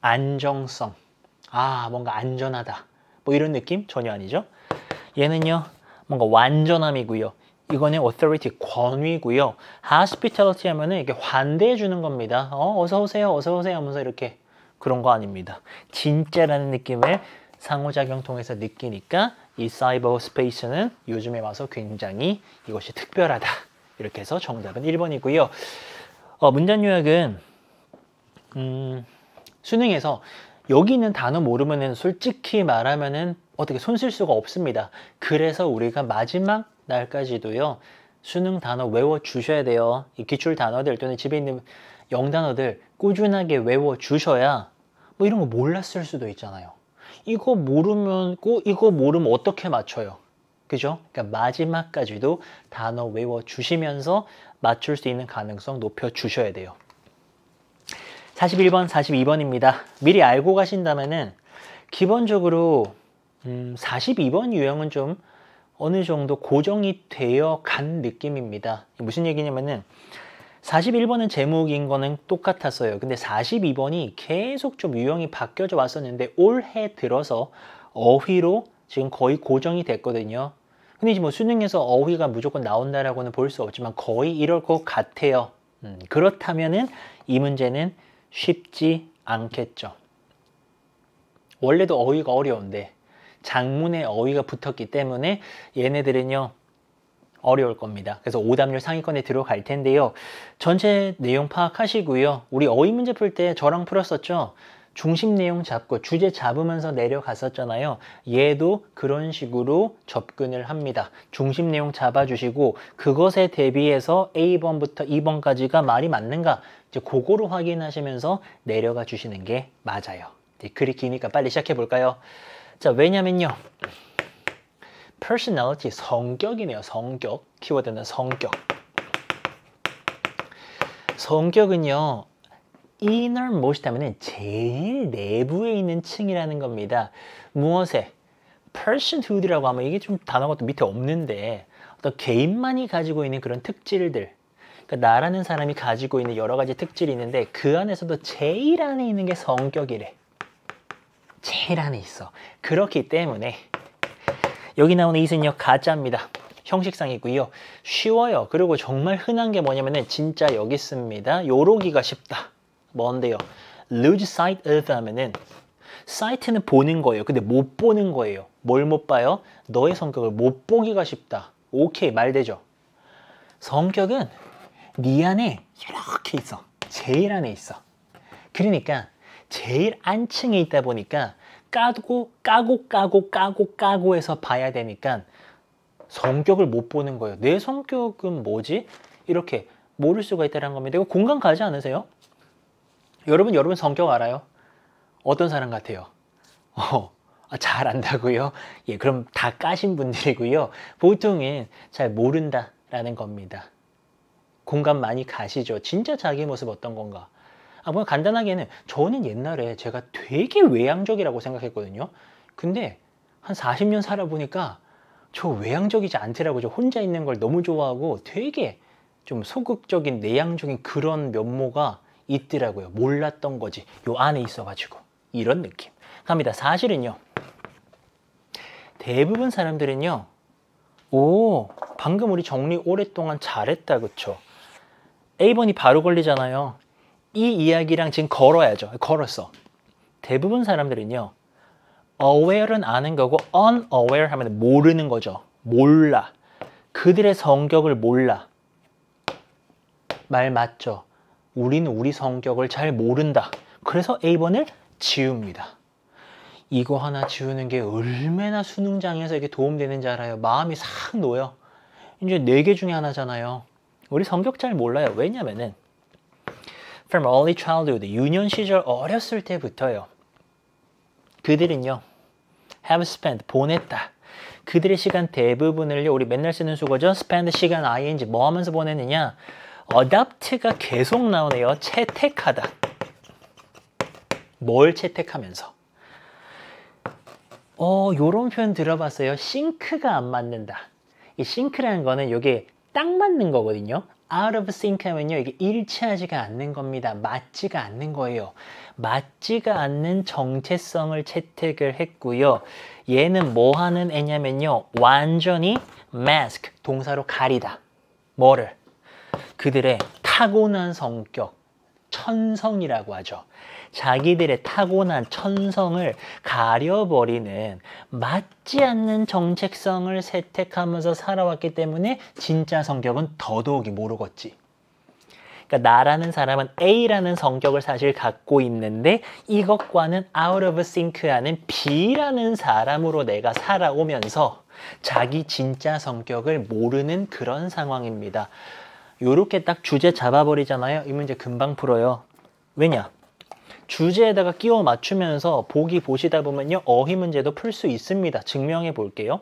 [SPEAKER 1] 안정성. 아, 뭔가 안전하다. 뭐 이런 느낌? 전혀 아니죠. 얘는요, 뭔가 완전함이고요. 이거는 authority, 권위고요. hospitality 하면은 이렇게 환대해 주는 겁니다. 어서 오세요, 어서 오세요 하면서 이렇게 그런 거 아닙니다. 진짜라는 느낌을 상호작용 통해서 느끼니까 이 사이버 스페이스는 요즘에 와서 굉장히 이것이 특별하다. 이렇게 해서 정답은 1번이고요. 문장 요약은 수능에서 여기 있는 단어 모르면은 솔직히 말하면은 어떻게 손 쓸 수가 없습니다. 그래서 우리가 마지막 날까지도요. 수능 단어 외워 주셔야 돼요. 이 기출 단어들 또는 집에 있는 영단어들 꾸준하게 외워 주셔야 뭐 이런 거 몰랐을 수도 있잖아요. 이거 모르면 어떻게 맞춰요? 그죠? 그러니까 마지막까지도 단어 외워 주시면서 맞출 수 있는 가능성 높여 주셔야 돼요. 41번, 42번입니다. 미리 알고 가신다면은 기본적으로 42번 유형은 좀 어느 정도 고정이 되어 간 느낌입니다. 무슨 얘기냐면은 41번은 제목인 거는 똑같았어요. 근데 42번이 계속 좀 유형이 바뀌어져 왔었는데 올해 들어서 어휘로 지금 거의 고정이 됐거든요. 근데 이제 뭐 수능에서 어휘가 무조건 나온다라고는 볼 수 없지만 거의 이럴 것 같아요. 그렇다면은 이 문제는 쉽지 않겠죠. 원래도 어휘가 어려운데 장문에 어휘가 붙었기 때문에 얘네들은요 어려울 겁니다. 그래서 오답률 상위권에 들어갈 텐데요. 전체 내용 파악하시고요. 우리 어휘 문제 풀 때 저랑 풀었었죠. 중심 내용 잡고 주제 잡으면서 내려갔었잖아요. 얘도 그런 식으로 접근을 합니다. 중심 내용 잡아주시고 그것에 대비해서 A번부터 2번까지가 말이 맞는가 이제 그거로 확인하시면서 내려가 주시는 게 맞아요. 글이 기니까 빨리 시작해 볼까요? 자, 왜냐면요. personality, 성격이네요. 성격. 키워드는 성격. 성격은요. innermost 하면은 제일 내부에 있는 층이라는 겁니다. 무엇에? personhood라고 하면 이게 좀 단어가 또 밑에 없는데 어떤 개인만이 가지고 있는 그런 특질들. 그러니까 나라는 사람이 가지고 있는 여러 가지 특질이 있는데 그 안에서도 제일 안에 있는 게 성격이래. 제일 안에 있어. 그렇기 때문에 여기 나오는 이은요 가짜입니다. 형식상이고요. 쉬워요. 그리고 정말 흔한 게 뭐냐면은 진짜 여기 있습니다. 요러기가 쉽다. 뭔데요? lose sight of 하면은 sight는 보는 거예요. 근데 못 보는 거예요. 뭘 못 봐요? 너의 성격을 못 보기가 쉽다. 오케이, 말되죠? 성격은 네 안에 이렇게 있어. 제일 안에 있어. 그러니까 제일 안층에 있다 보니까 까고 해서 봐야 되니까 성격을 못 보는 거예요. 내 성격은 뭐지? 이렇게 모를 수가 있다는 겁니다. 이거 공감 가지 않으세요? 여러분 성격 알아요? 어떤 사람 같아요? 잘 안다고요? 예, 그럼 다 까신 분들이고요. 보통은 잘 모른다라는 겁니다. 공감 많이 가시죠? 진짜 자기 모습 어떤 건가? 뭐 간단하게는 저는 옛날에 제가 되게 외향적이라고 생각했거든요. 근데 한 40년 살아보니까 저 외향적이지 않더라고요. 저 혼자 있는 걸 너무 좋아하고 되게 좀 소극적인 내향적인 그런 면모가 있더라고요. 몰랐던 거지. 요 안에 있어가지고. 이런 느낌. 갑니다. 사실은요. 대부분 사람들은요. 방금 우리 정리 오랫동안 잘했다. 그쵸? A번이 바로 걸리잖아요. 이 이야기랑 지금 걸어야죠. 걸었어. 대부분 사람들은요. aware는 아는 거고 unaware 하면 모르는 거죠. 몰라. 그들의 성격을 몰라. 말 맞죠? 우리는 우리 성격을 잘 모른다. 그래서 A번을 지웁니다. 이거 하나 지우는 게 얼마나 수능장에서 이게 도움되는지 알아요? 마음이 싹 놓여. 이제 4개 중에 하나잖아요. 우리 성격 잘 몰라요. 왜냐면은 From early childhood, 유년 시절 어렸을 때부터요. 그들은요. have spent, 보냈다. 그들의 시간 대부분을요. 우리 맨날 쓰는 수거죠. spend 시간 ing 뭐 하면서 보내느냐. adopt가 계속 나오네요. 채택하다. 뭘 채택하면서. 요런 표현 들어봤어요. 싱크가 안 맞는다. 이 싱크라는 거는 이게 딱 맞는 거거든요. out of sync 하면요. 이게 일치하지가 않는 겁니다. 맞지가 않는 거예요. 맞지가 않는 정체성을 채택을 했고요. 얘는 뭐 하는 애냐면요. 완전히 mask, 동사로 가리다. 뭐를? 그들의 타고난 성격, 천성이라고 하죠. 자기들의 타고난 천성을 가려버리는 맞지 않는 정체성을 채택하면서 살아왔기 때문에 진짜 성격은 더더욱이 모르겠지. 그러니까 나라는 사람은 A라는 성격을 사실 갖고 있는데 이것과는 out of sync하는 B라는 사람으로 내가 살아오면서 자기 진짜 성격을 모르는 그런 상황입니다. 요렇게 딱 주제 잡아버리잖아요. 이 문제 금방 풀어요. 왜냐? 주제에다가 끼워 맞추면서 보기 보시다 보면요. 어휘 문제도 풀 수 있습니다. 증명해 볼게요.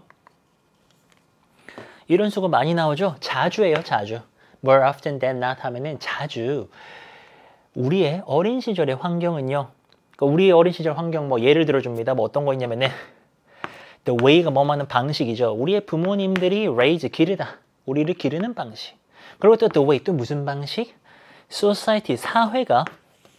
[SPEAKER 1] 이런 수고 많이 나오죠? 자주 해요. 자주. More often than not 하면은 자주. 우리의 어린 시절의 환경은요. 그러니까 우리의 어린 시절 환경 뭐 예를 들어줍니다. 뭐 어떤 거 있냐면은 the way가 뭐하는 방식이죠. 우리의 부모님들이 raise, 기르다. 우리를 기르는 방식. 그리고 또 the way, 또 무슨 방식? society, 사회가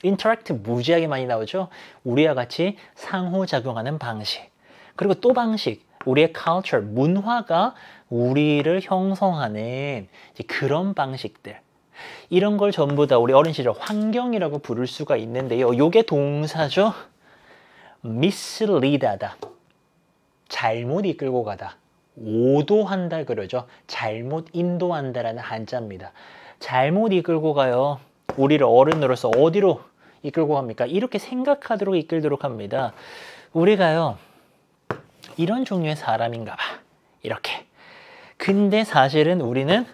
[SPEAKER 1] interact 무지하게 많이 나오죠. 우리와 같이 상호작용하는 방식. 그리고 또 방식, 우리의 culture, 문화가 우리를 형성하는 그런 방식들. 이런 걸 전부 다 우리 어린 시절 환경이라고 부를 수가 있는데요. 요게 동사죠. mislead하다. 잘못 이끌고 가다. 오도한다 그러죠. 잘못 인도한다라는 한자입니다. 잘못 이끌고 가요. 우리를 어른으로서 어디로 이끌고 갑니까? 이렇게 생각하도록 이끌도록 합니다. 우리가요, 이런 종류의 사람인가 봐. 이렇게. 근데 사실은 우리는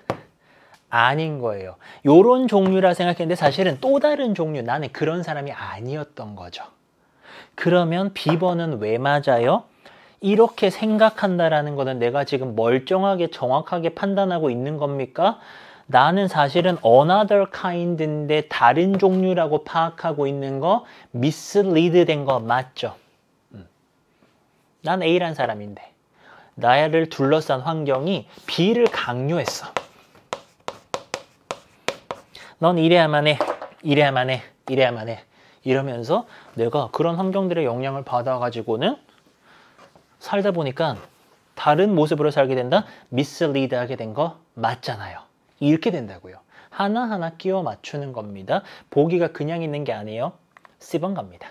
[SPEAKER 1] 아닌 거예요. 요런 종류라 생각했는데 사실은 또 다른 종류, 나는 그런 사람이 아니었던 거죠. 그러면 비번은 왜 맞아요? 이렇게 생각한다라는 거는 내가 지금 멀쩡하게 정확하게 판단하고 있는 겁니까? 나는 사실은 another kind인데 다른 종류라고 파악하고 있는 거 mislead 된 거 맞죠? 난 A란 사람인데 나를 둘러싼 환경이 B를 강요했어. 넌 이래야만 해, 이래야만 해, 이래야만 해. 이러면서 내가 그런 환경들의 영향을 받아가지고는 살다 보니까 다른 모습으로 살게 된다? mislead 하게 된 거 맞잖아요. 이렇게 된다고요. 하나하나 끼워 맞추는 겁니다. 보기가 그냥 있는 게 아니에요. C번 갑니다.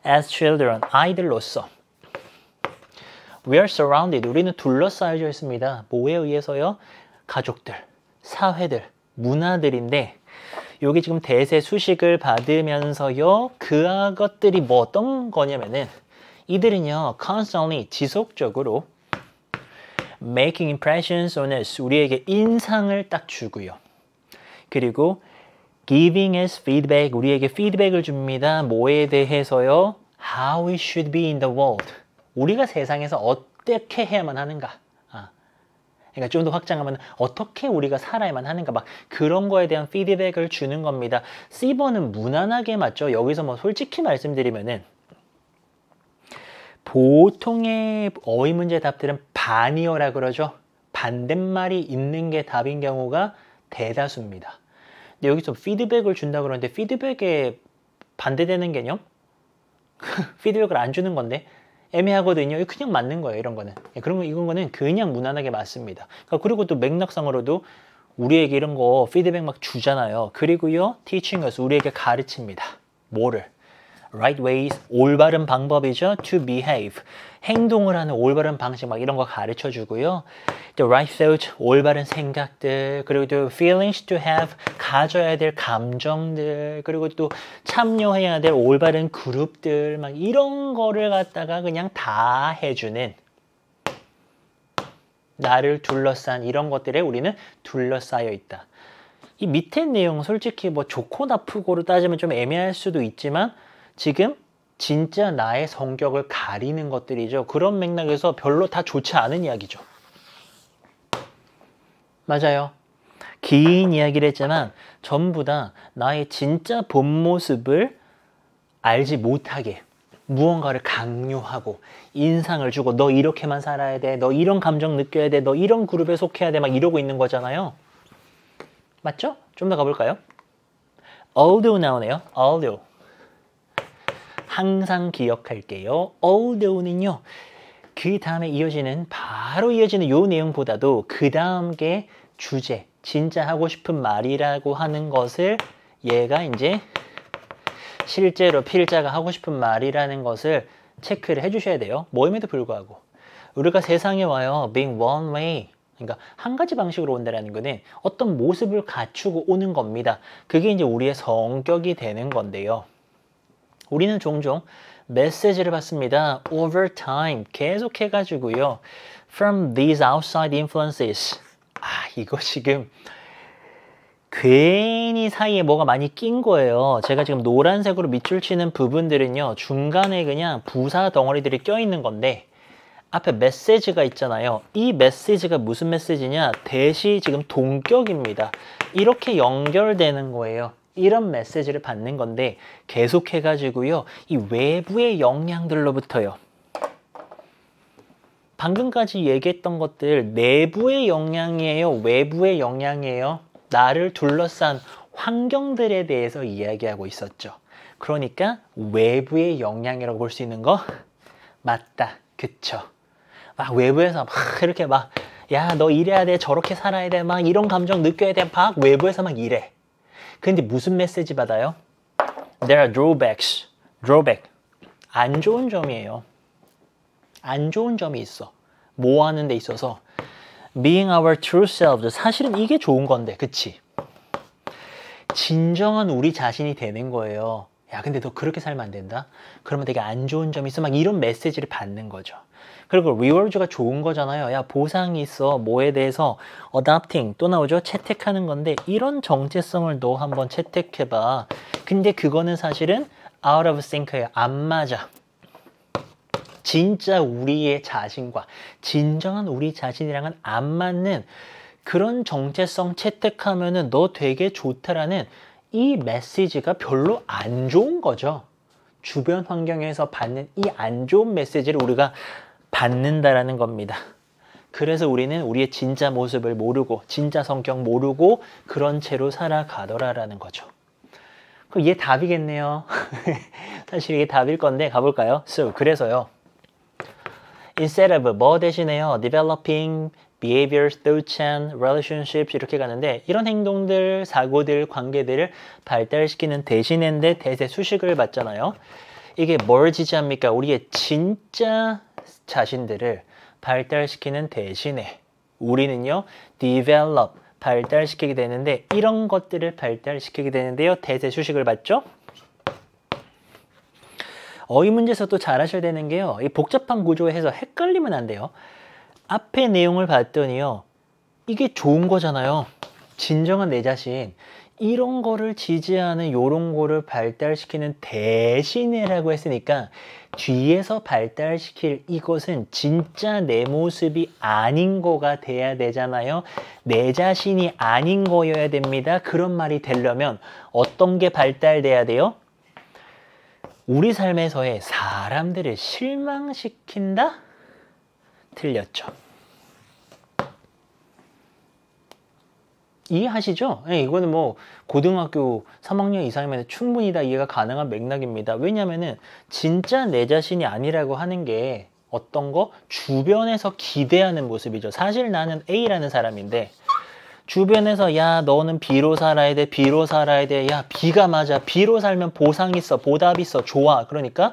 [SPEAKER 1] As children, 아이들로서 We are surrounded, 우리는 둘러싸여져 있습니다. 뭐에 의해서요? 가족들, 사회들, 문화들인데 여기 지금 대세 수식을 받으면서요. 그것들이 뭐 어떤 거냐면은 이들은요. constantly, 지속적으로 making impressions on us, 우리에게 인상을 딱 주고요. 그리고 giving us feedback, 우리에게 피드백을 줍니다. 뭐에 대해서요? How we should be in the world, 우리가 세상에서 어떻게 해야만 하는가. 그러니까 좀 더 확장하면 어떻게 우리가 살아야만 하는가 막 그런 거에 대한 피드백을 주는 겁니다. C번은 무난하게 맞죠. 여기서 뭐 솔직히 말씀드리면은 보통의 어휘 문제 답들은 반이어라 그러죠. 반대말이 있는 게 답인 경우가 대다수입니다. 근데 여기서 피드백을 준다 그러는데 피드백에 반대되는 개념? 피드백을 안 주는 건데 애매하거든요. 그냥 맞는 거예요. 이런 거는. 그런 거 이건 거는 그냥 무난하게 맞습니다. 그리고 또 맥락상으로도 우리에게 이런 거 피드백 막 주잖아요. 그리고요. teaching us, 우리에게 가르칩니다. 뭐를? right ways, 올바른 방법이죠. to behave, 행동을 하는 올바른 방식 막 이런 거 가르쳐 주고요. the right thought, 올바른 생각들, 그리고 또 feelings to have, 가져야 될 감정들, 그리고 또 참여해야 될 올바른 그룹들 막 이런 거를 갖다가 그냥 다 해주는 나를 둘러싼 이런 것들에 우리는 둘러싸여 있다. 이 밑에 내용 솔직히 뭐 좋고 나쁘고로 따지면 좀 애매할 수도 있지만 지금 진짜 나의 성격을 가리는 것들이죠. 그런 맥락에서 별로 다 좋지 않은 이야기죠. 맞아요. 긴 이야기를 했지만 전부 다 나의 진짜 본 모습을 알지 못하게 무언가를 강요하고 인상을 주고 너 이렇게만 살아야 돼. 너 이런 감정 느껴야 돼. 너 이런 그룹에 속해야 돼. 막 이러고 있는 거잖아요. 맞죠? 좀 더 가볼까요? although 나오네요. although. 항상 기억할게요. although는요. 그 다음에 이어지는 바로 이어지는 요 내용보다도 그 다음 게 주제, 진짜 하고 싶은 말이라고 하는 것을 얘가 이제 실제로 필자가 하고 싶은 말이라는 것을 체크를 해주셔야 돼요. 뭐임에도 불구하고 우리가 세상에 와요. being one way, 그러니까 한 가지 방식으로 온다는 거는 어떤 모습을 갖추고 오는 겁니다. 그게 이제 우리의 성격이 되는 건데요. 우리는 종종 메시지를 받습니다. over time 계속 해가지고요. from these outside influences. 이거 지금 괜히 사이에 뭐가 많이 낀 거예요. 제가 지금 노란색으로 밑줄 치는 부분들은요. 중간에 그냥 부사 덩어리들이 껴있는 건데 앞에 메시지가 있잖아요. 이 메시지가 무슨 메시지냐? 대시 지금 동격입니다. 이렇게 연결되는 거예요. 이런 메시지를 받는 건데 계속 해가지고요. 이 외부의 영향들로부터요. 방금까지 얘기했던 것들 내부의 영향이에요? 외부의 영향이에요? 나를 둘러싼 환경들에 대해서 이야기하고 있었죠. 그러니까 외부의 영향이라고 볼 수 있는 거 맞다. 그쵸? 막 외부에서 막 이렇게 막 야, 너 이래야 돼. 저렇게 살아야 돼. 막 이런 감정 느껴야 돼. 막 외부에서 막 이래. 근데 무슨 메시지 받아요? There are drawbacks. drawback. 안 좋은 점이에요. 안 좋은 점이 있어. 뭐 하는 데 있어서 being our true selves. 사실은 이게 좋은 건데, 그치? 진정한 우리 자신이 되는 거예요. 야, 근데 너 그렇게 살면 안 된다? 그러면 되게 안 좋은 점이 있어. 막 이런 메시지를 받는 거죠. 그리고 리워드가 좋은 거잖아요. 야, 보상이 있어. 뭐에 대해서 adopting 또 나오죠. 채택하는 건데 이런 정체성을 너 한번 채택해봐. 근데 그거는 사실은 out of sync예요. 안 맞아. 진짜 우리의 자신과 진정한 우리 자신이랑은 안 맞는 그런 정체성 채택하면은 너 되게 좋다라는 이 메시지가 별로 안 좋은 거죠. 주변 환경에서 받는 이 안 좋은 메시지를 우리가 받는다라는 겁니다. 그래서 우리는 우리의 진짜 모습을 모르고 진짜 성격 모르고 그런 채로 살아가더라라는 거죠. 그럼 이게 답이겠네요. 사실 이게 답일 건데 가볼까요? So, 그래서요. Instead of 뭐 대신에요. Developing behaviors, thoughts and relationships 이렇게 가는데 이런 행동들, 사고들, 관계들을 발달시키는 대신인데 대세 수식을 받잖아요. 이게 뭘 지지합니까? 우리의 진짜 자신들을 발달시키는 대신에 우리는요. develop, 발달시키게 되는데 이런 것들을 발달시키게 되는데요. 대세 수식을 받죠? 어휘 문제에서도 잘 하셔야 되는 게요. 이 복잡한 구조에서 헷갈리면 안 돼요. 앞에 내용을 봤더니요. 이게 좋은 거잖아요. 진정한 내 자신. 이런 거를 지지하는 요런 거를 발달시키는 대신에라고 했으니까 뒤에서 발달시킬 이것은 진짜 내 모습이 아닌 거가 돼야 되잖아요. 내 자신이 아닌 거여야 됩니다. 그런 말이 되려면 어떤 게 발달돼야 돼요? 우리 삶에서의 사람들을 실망시킨다? 틀렸죠. 이해하시죠? 네, 이거는 뭐 고등학교 3학년 이상이면 충분히 다 이해가 가능한 맥락입니다. 왜냐면은 진짜 내 자신이 아니라고 하는 게 어떤 거? 주변에서 기대하는 모습이죠. 사실 나는 A라는 사람인데 주변에서 야 너는 B로 살아야 돼, B로 살아야 돼, 야 B가 맞아, B로 살면 보상 있어, 보답 있어, 좋아. 그러니까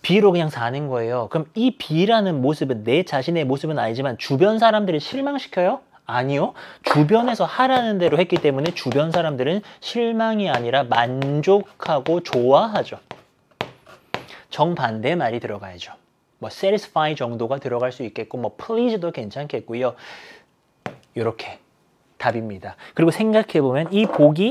[SPEAKER 1] B로 그냥 사는 거예요. 그럼 이 B라는 모습은 내 자신의 모습은 아니지만 주변 사람들을 실망시켜요? 아니요. 주변에서 하라는 대로 했기 때문에 주변 사람들은 실망이 아니라 만족하고 좋아하죠. 정반대 말이 들어가야죠. 뭐 satisfy 정도가 들어갈 수 있겠고 뭐 please도 괜찮겠고요. 이렇게 답입니다. 그리고 생각해보면 이 복이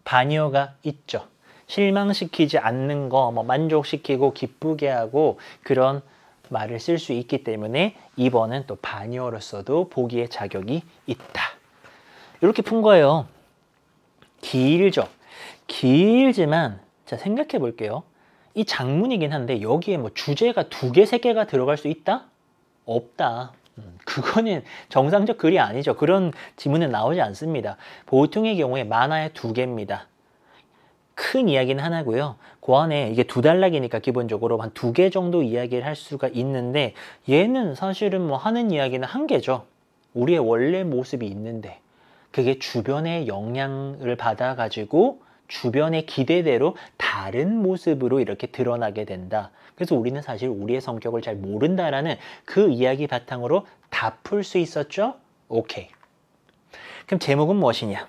[SPEAKER 1] 반여가 있죠. 실망시키지 않는 거, 뭐 만족시키고 기쁘게 하고 그런 말을 쓸 수 있기 때문에 2번은 또 반여로서도 보기의 자격이 있다. 이렇게 푼 거예요. 길죠. 길지만 자 생각해 볼게요. 이 장문이긴 한데 여기에 뭐 주제가 2개, 3개가 들어갈 수 있다? 없다. 그거는 정상적 글이 아니죠. 그런 지문은 나오지 않습니다. 보통의 경우에 많아야 2개입니다. 큰 이야기는 하나고요. 그 안에 이게 2단락이니까 기본적으로 한 2개 정도 이야기를 할 수가 있는데 얘는 사실은 뭐 하는 이야기는 1개죠. 우리의 원래 모습이 있는데 그게 주변의 영향을 받아가지고 주변의 기대대로 다른 모습으로 이렇게 드러나게 된다. 그래서 우리는 사실 우리의 성격을 잘 모른다라는 그 이야기 바탕으로 다 풀 수 있었죠? 오케이. 그럼 제목은 무엇이냐?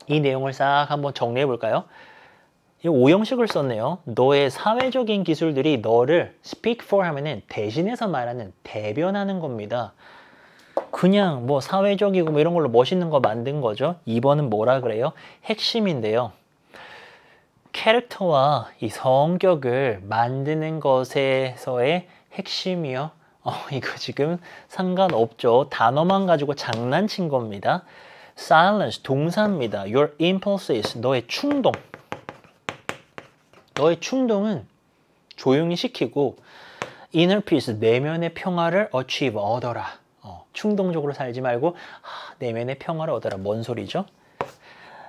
[SPEAKER 1] 이 내용을 싹 한번 정리해 볼까요? 이 5형식을 썼네요. 너의 사회적인 기술들이 너를 speak for 하면은 대신해서 말하는, 대변하는 겁니다. 그냥 뭐 사회적이고 뭐 이런 걸로 멋있는 거 만든 거죠. 2번은 뭐라 그래요? 핵심인데요. 캐릭터와 이 성격을 만드는 것에서의 핵심이요. 이거 지금 상관없죠. 단어만 가지고 장난친 겁니다. Silence, 동사입니다. Your impulses, 너의 충동. 너의 충동은 조용히 시키고 inner peace, 내면의 평화를 achieve, 얻어라. 충동적으로 살지 말고 내면의 평화를 얻어라. 뭔 소리죠?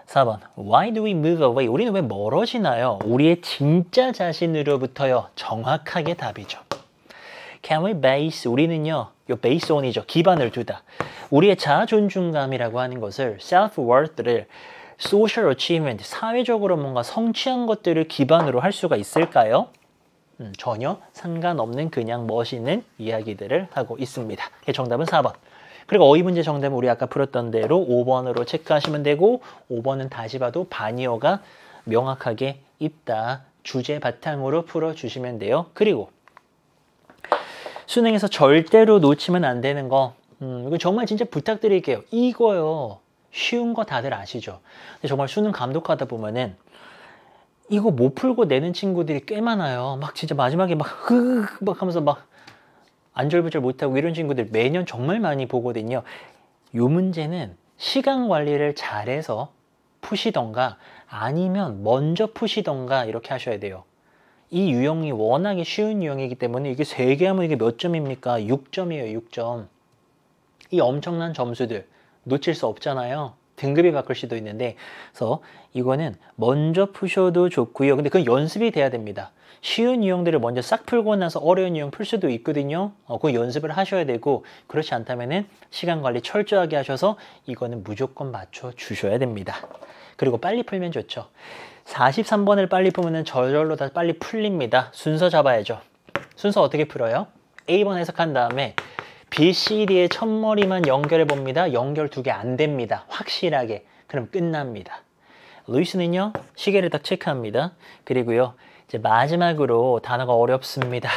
[SPEAKER 1] 4번, Why do we move away? 우리는 왜 멀어지나요? 우리의 진짜 자신으로부터요. 정확하게 답이죠. Can we base? 우리는요. 요 base on이죠. 기반을 두다. 우리의 자아 존중감이라고 하는 것을 self-worth를 social achievement, 사회적으로 뭔가 성취한 것들을 기반으로 할 수가 있을까요? 전혀 상관없는 그냥 멋있는 이야기들을 하고 있습니다. 정답은 4번. 그리고 어휘 문제 정답은 우리 아까 풀었던 대로 5번으로 체크하시면 되고 5번은 다시 봐도 반의어가 명확하게 있다. 주제 바탕으로 풀어주시면 돼요. 그리고 수능에서 절대로 놓치면 안 되는 거 이거 정말 진짜 부탁드릴게요. 이거요. 쉬운 거 다들 아시죠? 근데 정말 수능 감독하다 보면은 이거 못 풀고 내는 친구들이 꽤 많아요. 막 진짜 마지막에 막 하면서 막 안절부절 못하고 이런 친구들 매년 정말 많이 보거든요. 요 문제는 시간 관리를 잘해서 푸시던가 아니면 먼저 푸시던가 이렇게 하셔야 돼요. 이 유형이 워낙에 쉬운 유형이기 때문에 이게 3개 하면 이게 몇 점입니까? 6점이에요, 6점. 이 엄청난 점수들 놓칠 수 없잖아요. 등급이 바뀔 수도 있는데 그래서 이거는 먼저 푸셔도 좋고요. 근데 그건 연습이 돼야 됩니다. 쉬운 유형들을 먼저 싹 풀고 나서 어려운 유형 풀 수도 있거든요. 그 연습을 하셔야 되고 그렇지 않다면은 시간 관리 철저하게 하셔서 이거는 무조건 맞춰 주셔야 됩니다. 그리고 빨리 풀면 좋죠. 43번을 빨리 풀면 저절로 다 빨리 풀립니다. 순서 잡아야죠. 순서 어떻게 풀어요? A번 해석한 다음에 B, C, D의 첫머리만 연결해 봅니다. 연결 2개 안 됩니다. 확실하게. 그럼 끝납니다. 루이스는요, 시계를 딱 체크합니다. 그리고요, 이제 마지막으로 단어가 어렵습니다.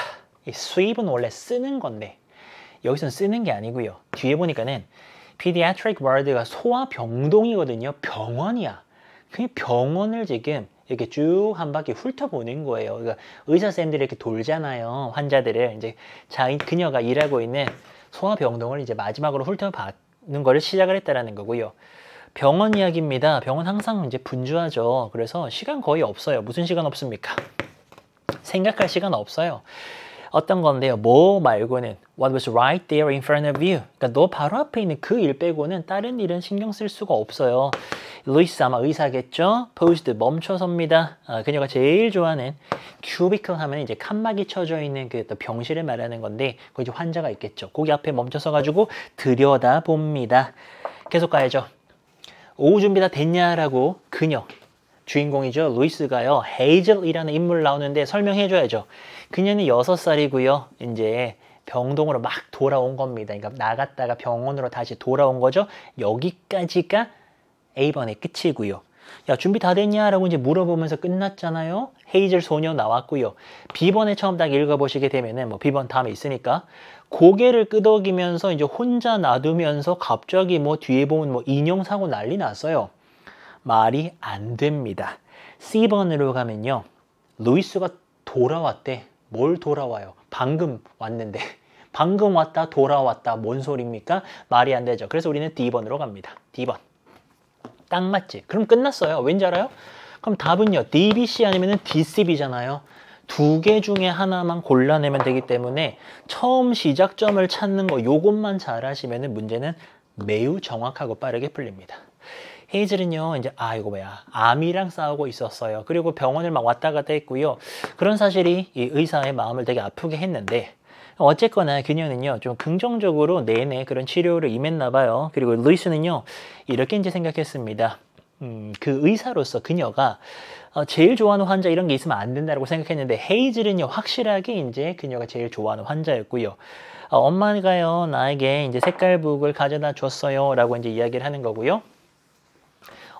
[SPEAKER 1] 이 수입은 원래 쓰는 건데, 여기서는 쓰는 게 아니고요. 뒤에 보니까는 pediatric word가 소아병동이거든요. 병원이야. 그 병원을 지금 이렇게 쭉 한 바퀴 훑어보는 거예요. 그러니까 의사쌤들이 이렇게 돌잖아요. 환자들을. 이제 그녀가 일하고 있는 소아병동을 이제 마지막으로 훑어보는 거를 시작을 했다라는 거고요. 병원 이야기입니다. 병원 항상 이제 분주하죠. 그래서 시간 거의 없어요. 무슨 시간 없습니까? 생각할 시간 없어요. 어떤 건데요. 뭐 말고는 what was right there in front of you. 그러니까 너 바로 앞에 있는 그 일 빼고는 다른 일은 신경 쓸 수가 없어요. 루이스 아마 의사겠죠? paused 멈춰섭니다. 그녀가 제일 좋아하는 cubicle 하면 이제 칸막이 쳐져 있는 그 병실을 말하는 건데 거기 이제 환자가 있겠죠. 거기 앞에 멈춰서 가지고 들여다 봅니다. 계속 가야죠. 오후 준비 다 됐냐라고 그녀 주인공이죠. 루이스가요. 헤이즐이라는 인물 나오는데 설명해줘야죠. 그녀는 6살이고요. 이제 병동으로 막 돌아온 겁니다. 그러니까 나갔다가 병원으로 다시 돌아온 거죠. 여기까지가 A번의 끝이고요. 야, 준비 다 됐냐? 라고 이제 물어보면서 끝났잖아요. 헤이즐 소녀 나왔고요. B번에 처음 딱 읽어보시게 되면은 뭐 B번 다음에 있으니까 고개를 끄덕이면서 이제 혼자 놔두면서 갑자기 뭐 뒤에 보면 뭐 인형사고 난리 났어요. 말이 안 됩니다. C번으로 가면요. 루이스가 돌아왔대. 뭘 돌아와요? 방금 왔는데. 방금 왔다 돌아왔다. 뭔 소리입니까? 말이 안 되죠. 그래서 우리는 D번으로 갑니다. D번. 딱 맞지? 그럼 끝났어요. 왠지 알아요? 그럼 답은요. DBC 아니면 DCB잖아요. 2개 중에 하나만 골라내면 되기 때문에 처음 시작점을 찾는 거 요것만 잘 하시면 문제는 매우 정확하고 빠르게 풀립니다. 헤이즐은요, 이제, 이거 뭐야. 암이랑 싸우고 있었어요. 그리고 병원을 막 왔다 갔다 했고요. 그런 사실이 이 의사의 마음을 되게 아프게 했는데, 어쨌거나 그녀는요, 좀 긍정적으로 내내 그런 치료를 임했나 봐요. 그리고 루이스는요, 이렇게 이제 생각했습니다. 그 의사로서 그녀가 제일 좋아하는 환자 이런 게 있으면 안 된다고 생각했는데, 헤이즐은요, 확실하게 이제 그녀가 제일 좋아하는 환자였고요. 엄마가요, 나에게 이제 색깔북을 가져다 줬어요. 라고 이제 이야기를 하는 거고요.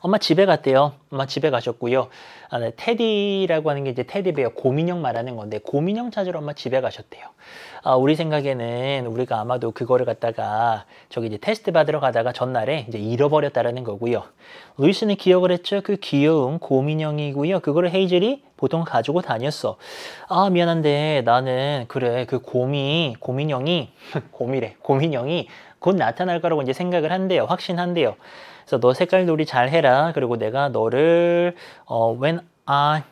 [SPEAKER 1] 엄마 집에 갔대요. 엄마 집에 가셨고요. 테디라고 하는 게 이제 테디베어 곰인형 말하는 건데 곰인형 찾으러 엄마 집에 가셨대요. 우리 생각에는 우리가 아마도 그거를 갖다가 저기 이제 테스트 받으러 가다가 전날에 이제 잃어버렸다라는 거고요. 루이스는 기억을 했죠. 그 귀여운 곰인형이고요. 그거를 헤이즐이 보통 가지고 다녔어. 미안한데 나는 그래 그 곰인형이 곰인형이 곧 나타날 거라고 이제 생각을 한대요. 확신한대요. 그래서 너 색깔놀이 잘 해라. 그리고 내가 너를 when I'm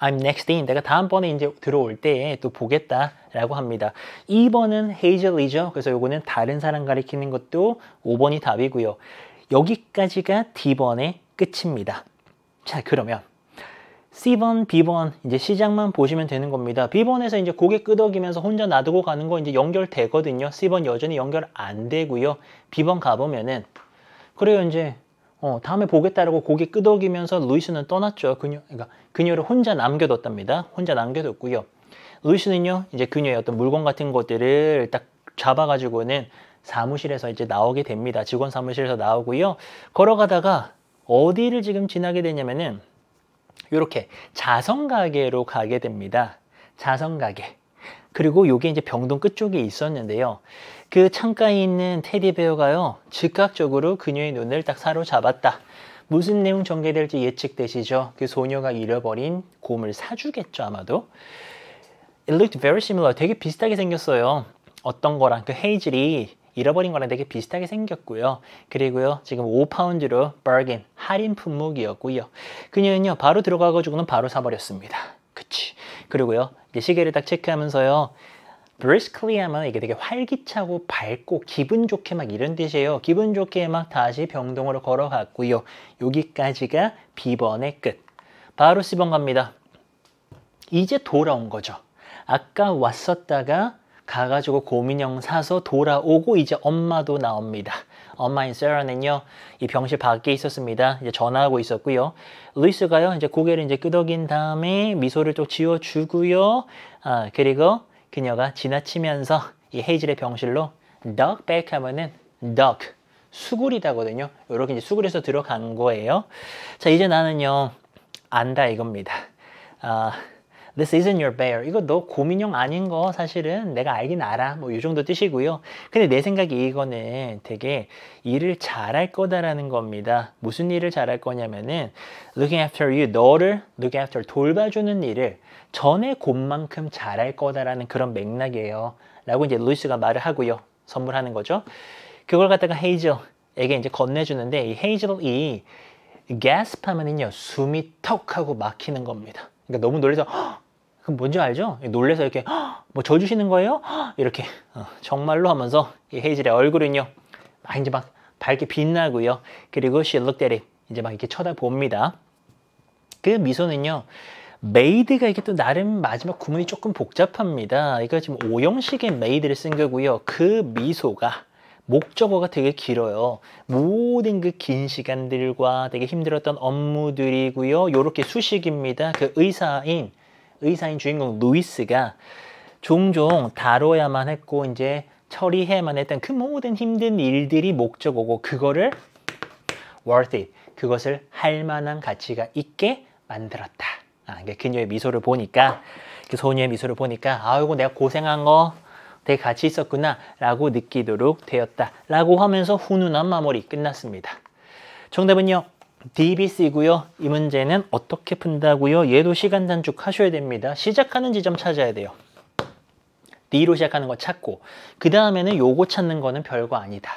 [SPEAKER 1] next in 내가 다음번에 이제 들어올 때 또 보겠다라고 합니다. 2번은 헤이즐이죠. 그래서 요거는 다른 사람 가리키는 것도 5번이 답이고요. 여기까지가 D번의 끝입니다. 자, 그러면 C번, B번 이제 시작만 보시면 되는 겁니다. B번에서 이제 고개 끄덕이면서 혼자 놔두고 가는 거 이제 연결되거든요. C번 여전히 연결 안 되고요. B번 가보면은 그래요. 이제 다음에 보겠다라고 고개 끄덕이면서 루이스는 떠났죠. 그러니까 그녀를 혼자 남겨뒀답니다. 혼자 남겨뒀고요. 루이스는요, 이제 그녀의 어떤 물건 같은 것들을 딱 잡아가지고는 사무실에서 이제 나오게 됩니다. 직원 사무실에서 나오고요. 걸어가다가 어디를 지금 지나게 되냐면은 이렇게 자선 가게로 가게 됩니다. 자선 가게. 그리고 요게 이제 병동 끝쪽에 있었는데요. 그 창가에 있는 테디베어가요, 즉각적으로 그녀의 눈을 딱 사로잡았다. 무슨 내용 전개될지 예측되시죠? 그 소녀가 잃어버린 곰을 사주겠죠, 아마도. It looked very similar. 되게 비슷하게 생겼어요. 어떤 거랑 그 헤이즐이 잃어버린 거랑 되게 비슷하게 생겼고요. 그리고요, 지금 5파운드로 bargain, 할인 품목이었고요. 그녀는요, 바로 들어가가지고는 바로 사버렸습니다. 그치. 그리고요, 이제 시계를 딱 체크하면서요, briskly 하면 이게 되게 활기차고 밝고 기분 좋게 막 이런 뜻이에요. 기분 좋게 막 다시 병동으로 걸어갔고요. 여기까지가 B번의 끝. 바로 C번 갑니다. 이제 돌아온 거죠. 아까 왔었다가 가가지고 곰인형 사서 돌아오고 이제 엄마도 나옵니다. 엄마인 세라는요, 이 병실 밖에 있었습니다. 이제 전화하고 있었고요. 루이스가요, 이제 고개를 이제 끄덕인 다음에 미소를 또 지어주고요. 그리고 그녀가 지나치면서 이 헤이즐의 병실로 duck back 하면은 duck, 수구리다거든요. 이렇게 이제 수구리에서 들어간 거예요. 자, 이제 나는요, 안다 이겁니다. This isn't your bear. 이거 너 곰인형 아닌 거 사실은 내가 알긴 알아. 뭐 이 정도 뜻이고요. 근데 내 생각에 이거는 되게 일을 잘할 거다라는 겁니다. 무슨 일을 잘할 거냐면은 looking after you, 너를 look after, 돌봐주는 일을 전에 곰만큼 잘할 거다라는 그런 맥락이에요. 라고 이제 루이스가 말을 하고요. 선물하는 거죠. 그걸 갖다가 헤이즐에게 이제 건네주는데, 이 헤이즐이 gasp 하면은요, 숨이 턱 하고 막히는 겁니다. 그러니까 너무 놀라서 그럼 뭔지 알죠? 놀래서 이렇게 뭐 져주시는 거예요? 이렇게 정말로 하면서 이 헤이즐의 얼굴은요, 막 이제 막 밝게 빛나고요. 그리고 she looked at it, 이제 막 이렇게 쳐다봅니다. 그 미소는요, 메이드가 이게 또 나름 마지막 구문이 조금 복잡합니다. 이거 지금 오형식의 메이드를 쓴 거고요. 그 미소가 목적어가 되게 길어요. 모든 그 긴 시간들과 되게 힘들었던 업무들이고요. 요렇게 수식입니다. 그 의사인 주인공 루이스가 종종 다뤄야만 했고 이제 처리해야만 했던 그 모든 힘든 일들이 목적어고, 그거를 worth it, 그것을 할 만한 가치가 있게 만들었다. 그러니까 그녀의 미소를 보니까, 그 소녀의 미소를 보니까 아이고 내가 고생한 거 되게 가치 있었구나 라고 느끼도록 되었다 라고 하면서 훈훈한 마무리 끝났습니다. 정답은요, DBC고요. 이 문제는 어떻게 푼다고요? 얘도 시간 단축 하셔야 됩니다. 시작하는 지점 찾아야 돼요. D로 시작하는 거 찾고, 그 다음에는 요거 찾는 거는 별거 아니다.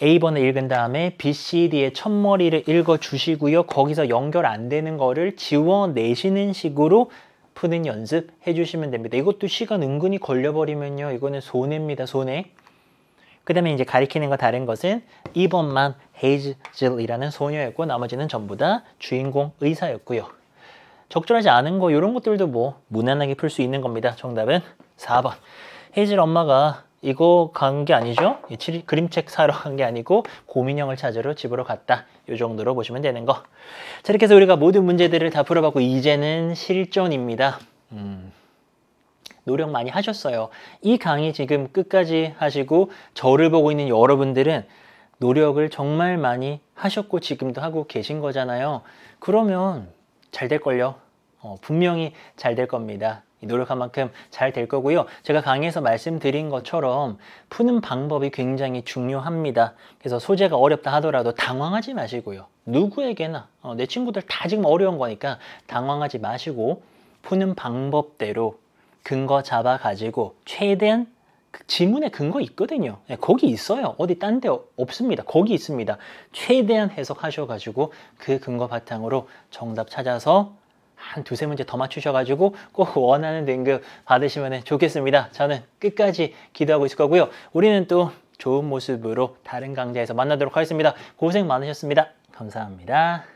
[SPEAKER 1] A번을 읽은 다음에 B, C, D의 첫머리를 읽어주시고요. 거기서 연결 안 되는 거를 지워내시는 식으로 푸는 연습 해주시면 됩니다. 이것도 시간 은근히 걸려버리면요, 이거는 손해입니다. 손해. 그 다음에 이제 가리키는 거 다른 것은 2번만 헤이즐이라는 소녀였고 나머지는 전부 다 주인공 의사였고요. 적절하지 않은 거 이런 것들도 뭐 무난하게 풀 수 있는 겁니다. 정답은 4번. 헤이즐 엄마가 이거 간 게 아니죠? 그림책 사러 간 게 아니고 곰인형을 찾으러 집으로 갔다. 이 정도로 보시면 되는 거. 자, 이렇게 해서 우리가 모든 문제들을 다 풀어봤고 이제는 실전입니다. 노력 많이 하셨어요. 이 강의 지금 끝까지 하시고 저를 보고 있는 여러분들은 노력을 정말 많이 하셨고 지금도 하고 계신 거잖아요. 그러면 잘 될걸요. 분명히 잘 될 겁니다. 노력한 만큼 잘 될 거고요. 제가 강의에서 말씀드린 것처럼 푸는 방법이 굉장히 중요합니다. 그래서 소재가 어렵다 하더라도 당황하지 마시고요. 누구에게나 내 친구들 다 지금 어려운 거니까 당황하지 마시고 푸는 방법대로 근거 잡아가지고 최대한 그 지문에 근거 있거든요. 거기 있어요. 어디 딴 데 없습니다. 거기 있습니다. 최대한 해석하셔가지고 그 근거 바탕으로 정답 찾아서 한 두세 문제 더 맞추셔가지고 꼭 원하는 등급 받으시면 좋겠습니다. 저는 끝까지 기도하고 있을 거고요. 우리는 또 좋은 모습으로 다른 강좌에서 만나도록 하겠습니다. 고생 많으셨습니다. 감사합니다.